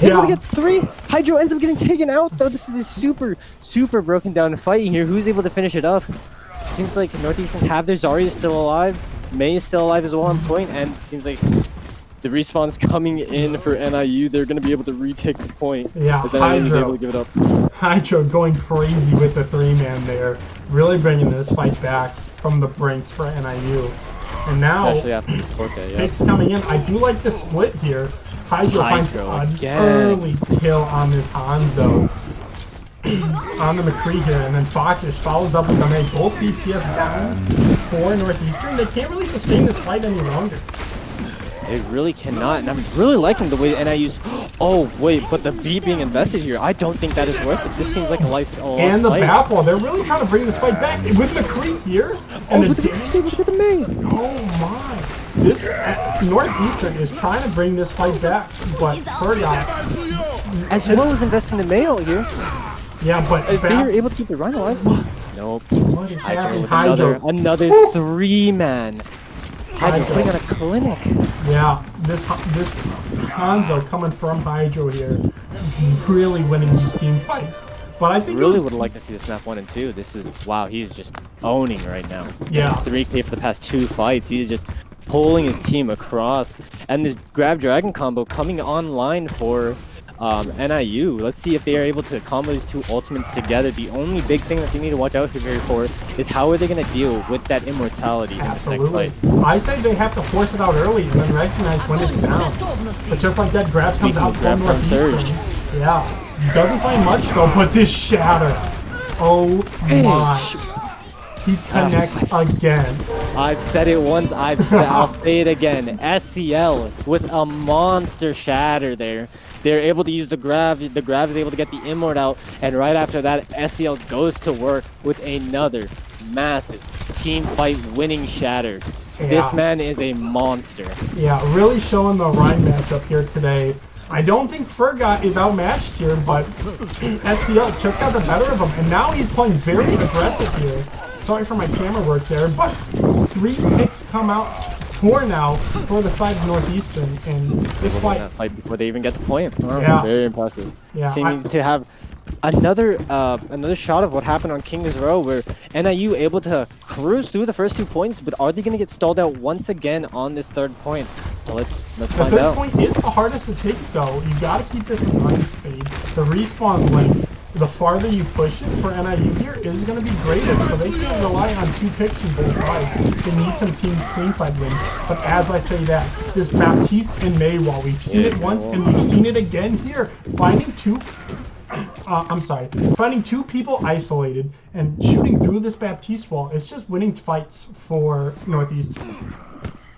Able to get 3. Hydro ends up getting taken out, though. This is a super broken down fight here. Who's able to finish it up? Seems like Northeastern have their Zarya still alive. May is still alive as well on point, and it seems like the respawn's coming in for NIU. They're going to be able to retake the point. Yeah, Hydro able to give it up. Hydro going crazy with the 3-man there. Really bringing this fight back from the brinks for NIU. And now, picks coming in. I do like the split here. Hydro finds an early kill on this Hanzo. On the McCree here, and then Foxish follows up with them. Both DPS down for Northeastern. They can't really sustain this fight any longer. It really cannot, and I'm really liking the way NIU's. Oh wait, but the B being invested here, I don't think that is worth it. This seems like a life. And the back wall, they're really trying to bring this fight back with the creep here. And look at the main. Oh my! This Northeastern is trying to bring this fight back, but Fergot as well as investing the mail here. Yeah, but if they were able to keep the Rhino alive. Nope. What is happening? Another 3-man. Hydro putting on a clinic. Yeah, this Hanzo coming from Hydro here, really winning these team fights. But I think really would like to see this map 1 and 2. This is wow, he's just owning right now. Yeah, 3K for the past 2 fights. He's just pulling his team across, and the Grab Dragon combo coming online for NIU. Let's see if they are able to combo these 2 ultimates together. The only big thing that they need to watch out here for is how are they going to deal with that immortality in this next fight. I say they have to force it out early and then recognize when it's down. But just like that, grab comes out from Northeastern. Yeah, doesn't find much though, but this Shatter. Oh my. He connects again. I've said it once, I'll say it again. SCL with a monster Shatter there. They're able to use the grab is able to get the Immort out, and right after that, SCL goes to work with another massive team fight winning Shatter. Yeah. This man is a monster. Yeah, really showing the Ryan matchup here today. I don't think Fergot is outmatched here, but SCL just got the better of him, and now he's playing very aggressive here. Sorry for my camera work there, but 3 picks come out now for the side of Northeastern, and this fight before they even get the point. Oh, yeah, very impressive. Yeah, seeming to have another shot of what happened on King's Row, where NIU able to cruise through the first 2 points, but are they going to get stalled out once again on this 3rd point? Well, let's find out. The 3rd point is the hardest to take, though. You got to keep this in line speed. The respawn link, the farther you push it for NIU here is going to be greater, so they can't rely on 2 picks from both sides. They need some team clean fight wins. But as I say that, this Baptiste and Maywall, we've seen it once and we've seen it again here. Finding 2 people isolated and shooting through this Baptiste wall, it's just winning fights for Northeastern.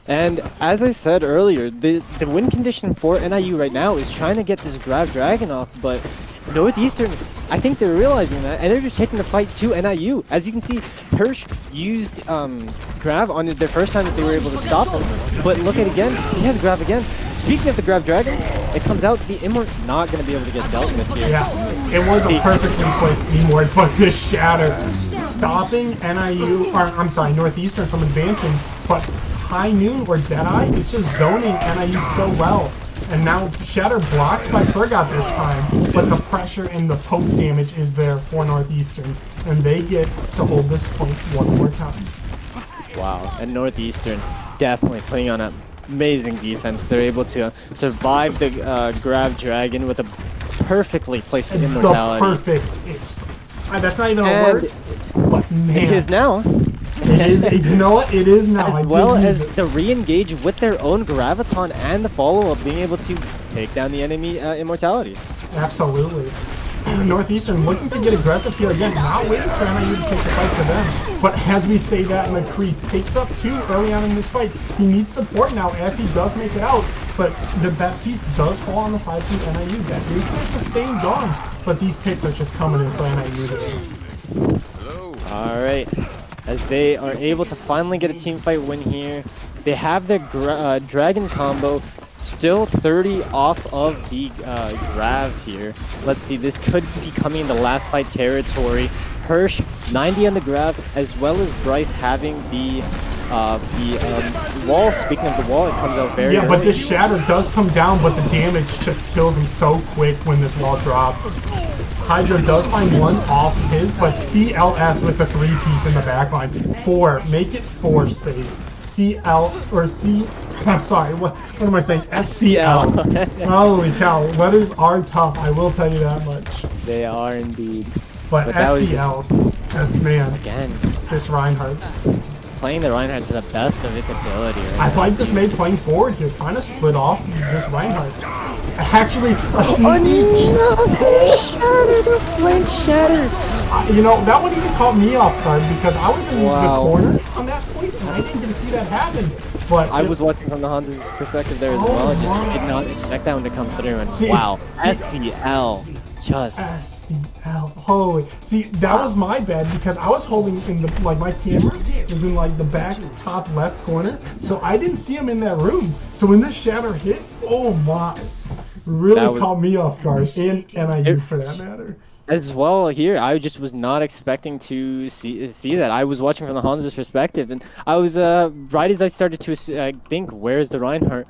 And as I said earlier, the win condition for NIU right now is trying to get this Grab Dragon off, but Northeastern, I think they're realizing that, and they're just taking the fight to NIU. As you can see, Hirsch used Grab on their first time that they were able to stop him, but look at it again, he has Grab again. Speaking of the Grab Dragon, it comes out the Immort's not going to be able to get dealt with here. Yeah, it was a perfectly placed Immort, but this Shatter stopping NIU, or I'm sorry, Northeastern from advancing, but High Noon or Deadeye is just zoning NIU so well. And now Shatter blocked by Fergot this time, but the pressure and the poke damage is there for Northeastern, and they get to hold this point one more time. Wow, and Northeastern definitely putting on an amazing defense. They're able to survive the Grab Dragon with a perfectly placed Immortality. The perfect. That's not even a word, but man. It is now. It is, you know what? It is now. As well as the re-engage with their own Graviton and the follow-up being able to take down the enemy Immortality. Absolutely. Northeastern looking to get aggressive here again, not waiting for NIU to take the fight to them. But as we say that, McCree takes up 2 early on in this fight. He needs support now as he does make it out, but the Baptiste does fall on the side from NIU. That is a sustained gone, but these picks are just coming in for NIU today. Alright, as they are able to finally get a team fight win here. They have their Dragon combo. Still 30 off of the Grav here. Let's see, this could be coming in the last fight territory. Hirsch 90 on the Grav, as well as Bryce having the wall. Speaking of the wall, it comes out very early. But this Shatter does come down, but the damage just kills him so quick when this wall drops. Hydra does find one off his, but CLS with the 3-piece in the backline. 4, make it 4 space. CL or C. I'm sorry. What am I saying? SCL. Holy cow! Letters are tough. I will tell you that much. They are indeed. But SCL. Yes, man. Again, this Reinhardt. Playing the Reinhardt to the best of its ability. Right I like this mate playing forward here, trying to split off this Reinhardt. Actually, a sneak Shatter, the flank shatters. You know, that one even caught me off guard because I was in the corner on that point and I didn't get to see that happen. But I was watching from the Hansa's perspective there as well. I just did not expect that one to come through. And wow, SCL just. SCL. Holy. See, that was my bad because I was holding in the, like, my camera was in, like, the back top left corner. So I didn't see him in that room. So when this Shatter hit, oh my. Really caught me off guard. And NIU for that matter. As well here, I just was not expecting to see that. I was watching from the Hansa's perspective, and I was right as I started to think, where's the Reinhardt?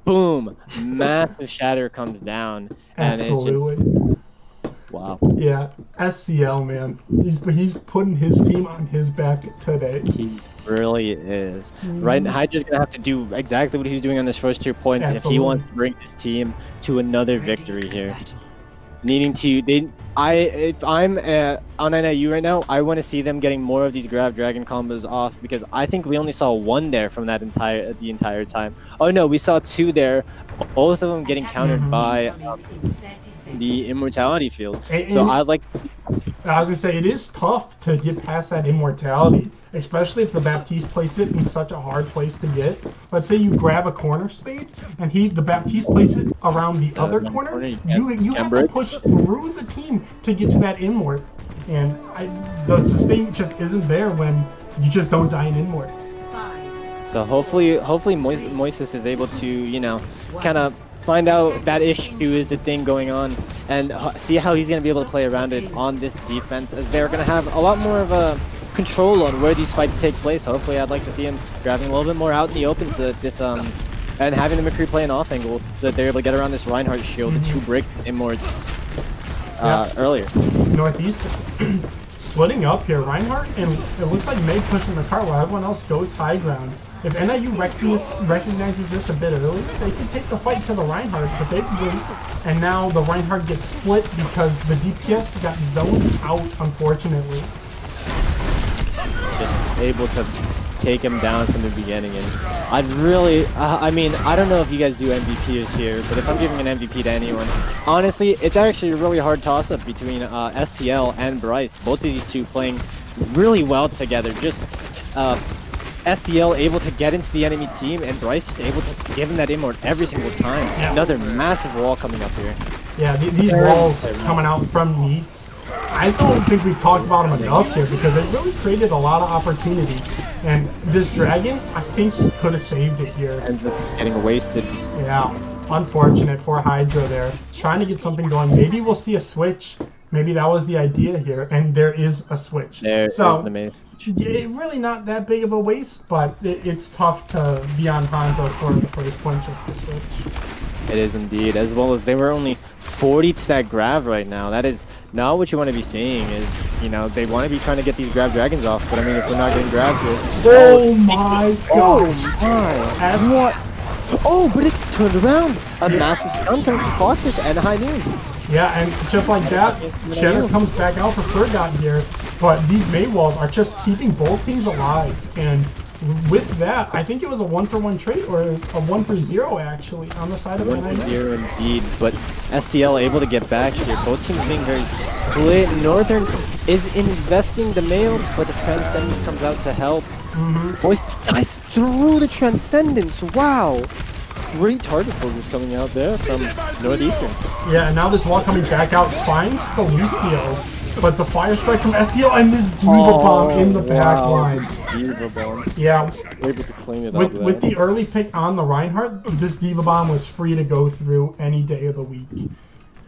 Boom! Massive Shatter comes down, and absolutely. It's just, wow. Yeah, SCL man, he's putting his team on his back today. He really is. Right, Hydra's gonna have to do exactly what he's doing on his first 2 points, if he wants to bring his team to another victory here. Needing to, if I'm on NIU right now, I want to see them getting more of these Grab Dragon combos off because I think we only saw 1 there from that the entire time. Oh no, we saw 2 there, both of them getting countered by the Immortality field. So I was gonna say it is tough to get past that Immortality, especially if the Baptiste places it in such a hard place to get. Let's say you grab a corner spade and the Baptiste places it around the other corner. You have to push through the team to get to that Immort, and the sustain just isn't there when you just don't die in Immort. So hopefully Moises is able to, you know, kind of find out that issue is the thing going on and see how he's going to be able to play around it on this defense, as they're going to have a lot more of a control on where these fights take place. Hopefully I'd like to see him grabbing a little bit more out in the open so that this and having the McCree play an off angle so that they're able to get around this Reinhardt shield to break Immorts earlier. Northeastern splitting up here. Reinhardt and it looks like Meg pushing the cart while everyone else goes high ground. If NIU recognizes this a bit earlier, they could take the fight to the Reinhardt, but they win. And now the Reinhardt gets split because the DPS got zoned out, unfortunately. Just able to take him down from the beginning, and I'd really, I mean, I don't know if you guys do MVPs here, but if I'm giving an MVP to anyone, honestly, it's actually a really hard toss-up between SCL and Bryce. Both of these two playing really well together. Just SCL able to get into the enemy team, and Bryce just able to give him that immort every single time. Yeah. Another massive wall coming up here. Yeah, these walls coming out from Neats, I don't think we've talked about them enough here because it really created a lot of opportunity. And this dragon, I think he could have saved it here. Ends up getting wasted. Yeah, unfortunate for Hydra there. Trying to get something going. Maybe we'll see a switch. Maybe that was the idea here, and there is a switch. There's So, the main. yeah, really not that big of a waste, but it's tough to be on Hanzo for the first point just to switch. It is indeed, as well as they were only 40 to that grab right now. That is not what you want to be seeing. Is, you know, they want to be trying to get these grab dragons off, but I mean, if we're not getting grabbed here. Oh my Oh gosh! my! What? Oh, but it's turned around. A massive stun from Foxes and High Noon. Yeah, and just like that, Shatter comes back out for Fergot here, but these May walls are just keeping both teams alive, and with that, I think it was a 1-for-1 trade, or a 1-for-0 actually, on the side of NIU. 1-0 indeed, but SCL able to get back here. Both teams being very split. Northern is investing the males, but the Transcendence comes out to help. Boys dies through the Transcendence, wow! Great target focus coming out there from Northeastern. Yeah, and now this wall coming back out finds the Lucio, but the fire strike from SCL and this Diva Bomb in the back line. Diva Bomb. Yeah, Able to clean it up with the early pick on the Reinhardt, this Diva Bomb was free to go through any day of the week.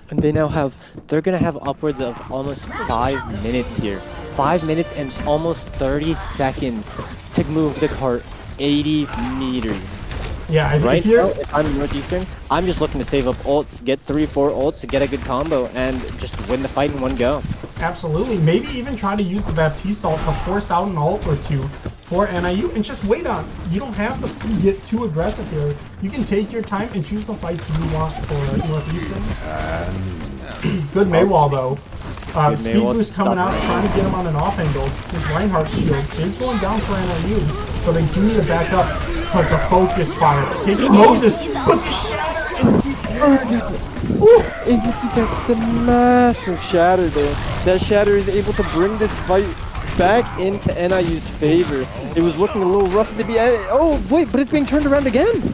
And they now have, they're gonna have upwards of almost 5 minutes here. 5 minutes and almost 30 seconds to move the cart 80 meters. Yeah, I think Right here, now, if I'm Northeastern, I'm just looking to save up ults, get 3-4 ults to get a good combo, and just win the fight in one go. absolutely. Maybe even try to use the Baptiste ult to force out an ult or two for NIU and just wait on. You don't have to get too aggressive here. You can take your time and choose the fights you want for Northeastern. Good Maywall though. Speed Maywall boost coming stop out, right. trying to get him on an off angle. This Reinhardt shield is going down for NIU, so they do need to back up. But the focus fire, take Moses, put the shot and keep Able to get the massive shatter there. That shatter is able to bring this fight back into NIU's favor. It was looking a little rough at the beginning. Oh wait, but it's being turned around again.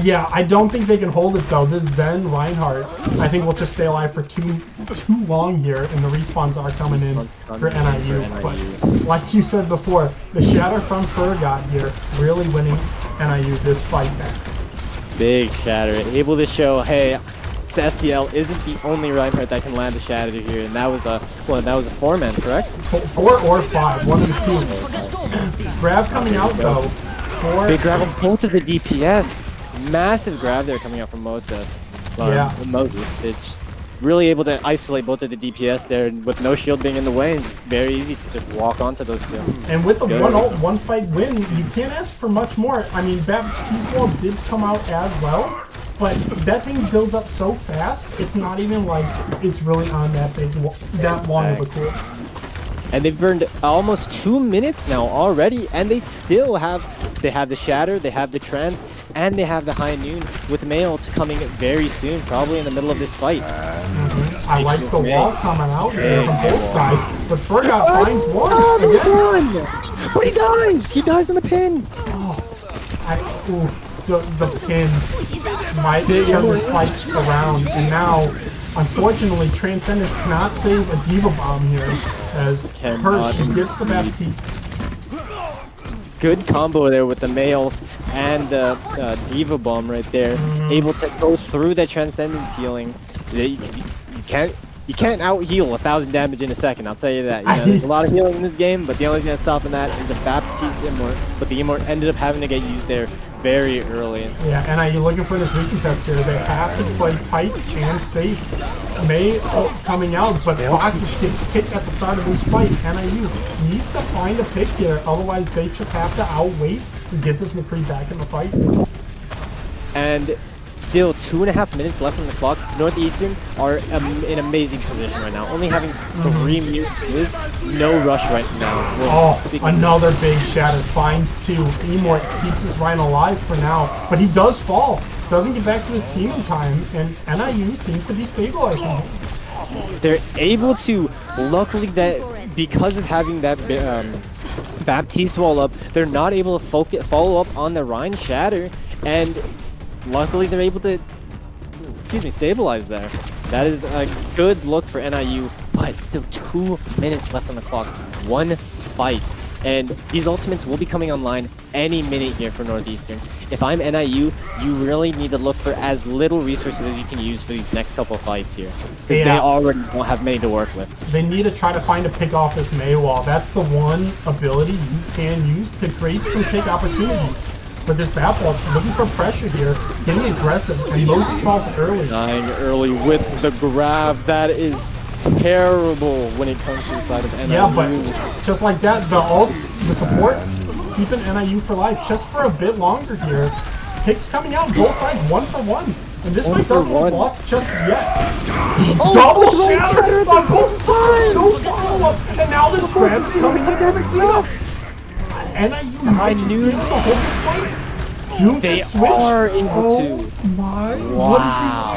Yeah, I don't think they can hold it though. This Zen Reinhardt, I think will just stay alive for too long here, and the respawns are coming in for NIU. But like you said before, the shatter from Fergot here really winning NIU this fight back. Big shatter, able to show, hey, SCL isn't the only Reinhardt that can land a shatter here, and that was a 4-man, correct? 4 or 5, one of the two. Grab coming out though. Big grab on both of the DPS. Massive grab there coming out from Moses. Moses. It's really able to isolate both of the DPS there with no shield being in the way, and just very easy to just walk onto those two. And with the 1-ult, 1-fight win, you can't ask for much more. I mean, Baptiste Wall did come out as well, but that thing builds up so fast, it's not even like it's really on that that long of a cool. And they've burned almost 2 minutes now already, and they still have the shatter, they have the trance, and they have the high noon with Mayolt coming very soon, probably in the middle of this fight. I like the wall coming out here from both sides, but Fergot finds one. But he dies! He dies in the pin! The pin might turn the fight around, and now, unfortunately, Transcendence cannot save a Diva Bomb here, as she gets the Baptiste. Good combo there with the Mayolt and the Diva Bomb right there, able to go through that Transcendence healing. You can't out heal 1,000 damage in a second, I'll tell you that. You know, there's a lot of healing in this game, but the only thing that's stopping that is the Baptiste Immort. But the Immort ended up having to get used there very early. Yeah, and you're looking for this recontest here. They have to play tight and safe. May coming out, but Fox gets kicked at the start of this fight. NIU needs to find a pick here, otherwise they just have to outwait to get this McCree back in the fight. And still 2.5 minutes left on the clock. Northeastern are in amazing position right now, only having 3 mutes with no rush right now. Another big shatter. Finds 2. Immort keeps his Ryan alive for now, but he does fall. Doesn't get back to his team in time, and NIU seems to be stabilizing. They're able to, luckily that because of having that Baptiste wall up. They're not able to follow up on the Rhine Shatter, and luckily they're able to, stabilize there. That is a good look for NIU, but still 2 minutes left on the clock. One fight. And these ultimates will be coming online any minute here for Northeastern. If I'm NIU, you really need to look for as little resources as you can use for these next couple fights here. Because they already don't have many to work with. They need to try to find a pick off this May wall. That's the one ability you can use to create some pick opportunities. But this Batball looking for pressure here, getting aggressive, and most calls early. Dying early with the grab. That is terrible when it comes to the side of NIU. Yeah, but just like that, the ults, the support, keeping NIU for life just for a bit longer here. Picks coming out, both sides 1 for 1. And this might not be lost just yet. Double shatter on both sides! No follow-up! And now this grab's coming in perfectly up! NIU might just be able to hold this fight. They are able to. Oh my! Wow!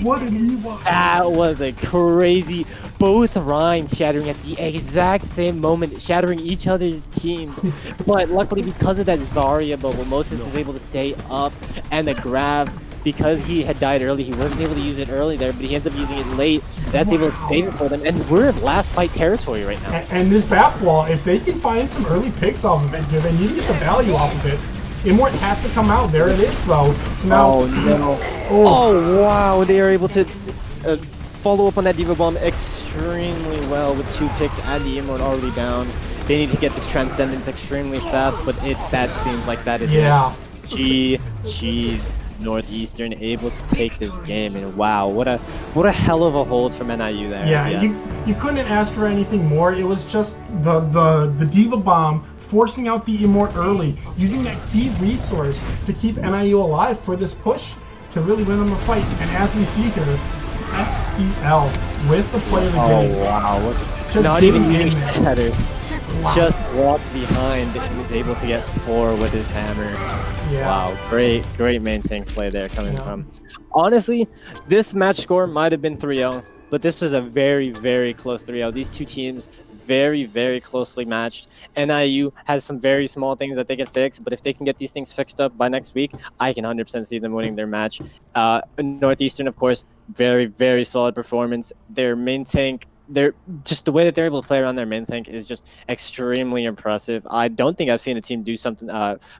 What did we watch? That was a crazy. Both Rhines shattering at the exact same moment, shattering each other's teams. But luckily, because of that Zarya bubble, Moses is able to stay up, and the grab, because he had died early, he wasn't able to use it early there, but he ends up using it late. That's able to save it for them, and we're in last fight territory right now. And this Bat Wall, if they can find some early picks off of it, they need to get the value off of it. Immort has to come out. There it is, though. Now, oh no! Oh wow! They are able to follow up on that Diva Bomb extremely well with 2 picks and the Immort already down. They need to get this Transcendence extremely fast, but that seems like that is it. Jeez. Northeastern able to take this game, and wow, what a hell of a hold from NIU there. Yeah. You couldn't ask for anything more. It was just the Diva Bomb forcing out the Immort early, using that key resource to keep NIU alive for this push to really win them a fight. And as we see here, SCL with the play of the game. Oh wow! Not even using shatter. Wow. Just walks behind and is able to get 4 with his hammer. Yeah. Wow, great main tank play there coming from. Honestly, this match score might have been 3-0, but this was a very, very close 3-0. These two teams very, very closely matched. NIU has some very small things that they can fix, but if they can get these things fixed up by next week, I can 100% see them winning their match. Northeastern, of course, very, very solid performance. Their main tank, they're just the way that they're able to play around their main tank is just extremely impressive. I don't think I've seen a team do something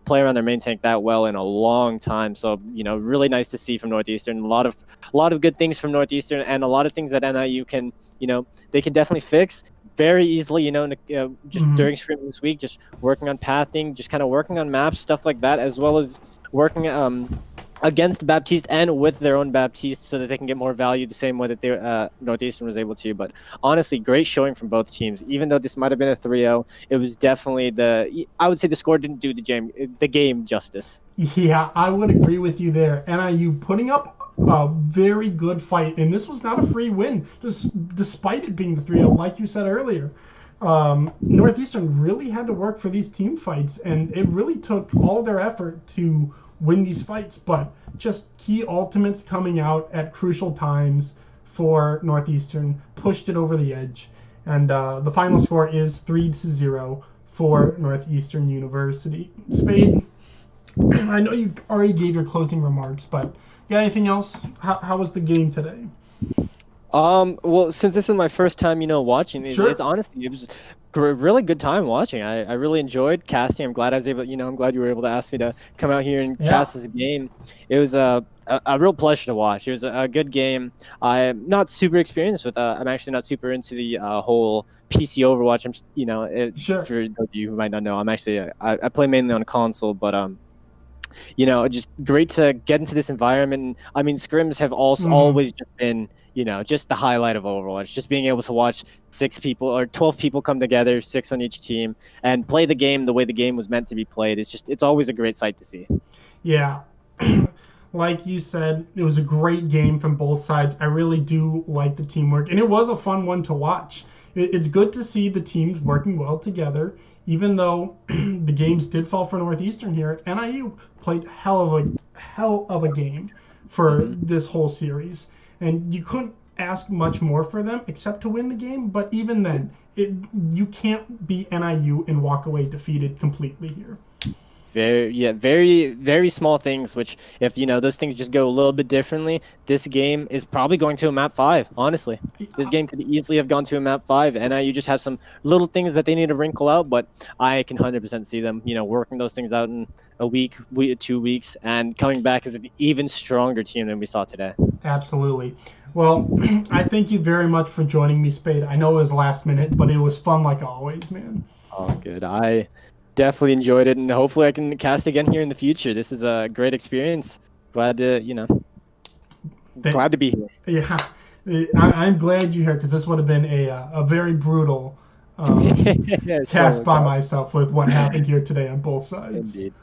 play around their main tank that well in a long time. So really nice to see from Northeastern. A lot of good things from Northeastern, and a lot of things that NIU can they can definitely fix very easily. Just during streaming this week, just working on pathing, just kind of working on maps, stuff like that, as well as working against Baptiste and with their own Baptiste so that they can get more value the same way that Northeastern was able to. But honestly, great showing from both teams. Even though this might have been a 3-0, it was definitely I would say the score didn't do the game justice. Yeah, I would agree with you there. NIU putting up a very good fight, and this was not a free win, just despite it being the 3-0, like you said earlier. Northeastern really had to work for these team fights, and it really took all their effort to win these fights, but just key ultimates coming out at crucial times for Northeastern pushed it over the edge. And the final score is 3-0 for Northeastern University. Spade, I know you already gave your closing remarks, but anything else? How was the game today? Well, since this is my first time, watching these, Sure. It's honestly, it was a really good time watching. I really enjoyed casting. I'm glad I was able, I'm glad you were able to ask me to come out here and cast this game. It was a real pleasure to watch. It was a good game. I'm not super experienced with, I'm actually not super into the whole PC Overwatch. I'm, Sure. For those of you who might not know, I'm actually, I play mainly on console, but, just great to get into this environment. I mean, scrims have also always just been, just the highlight of Overwatch. Just being able to watch 6 people or 12 people come together, 6 on each team, and play the game the way the game was meant to be played. It's always a great sight to see. Yeah. Like you said, it was a great game from both sides. I really do like the teamwork, and it was a fun one to watch. It's good to see the teams working well together, even though the games did fall for Northeastern here. NIU played hell of a game for this whole series, and you couldn't ask much more for them except to win the game. But even then, you can't beat NIU and walk away defeated completely here. Very small things, which if those things just go a little bit differently, this game is probably going to a map 5, honestly. This game could easily have gone to a map 5, and you just have some little things that they need to wrinkle out, but I can 100% see them, working those things out in a week, 2 weeks, and coming back as an even stronger team than we saw today. Absolutely. Well, I thank you very much for joining me, Spade. I know it was last minute, but it was fun like always, man. Oh, good. I definitely enjoyed it, and hopefully I can cast again here in the future. This is a great experience. Glad to, glad to be here. Yeah, I'm glad you're here because this would have been a very brutal cast by myself with what happened here today on both sides. Indeed.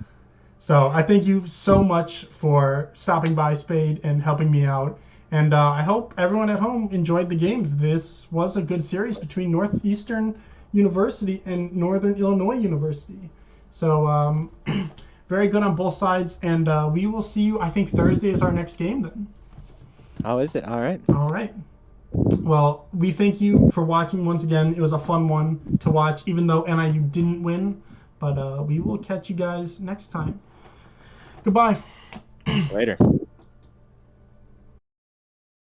So I thank you so much for stopping by, Spade, and helping me out. And I hope everyone at home enjoyed the games. This was a good series between Northeastern University and Northern Illinois University. So very good on both sides. And we will see you, I think Thursday is our next game then. Oh, is it? All right. All right. Well, we thank you for watching once again. It was a fun one to watch, even though NIU didn't win. But we will catch you guys next time. Goodbye. Later.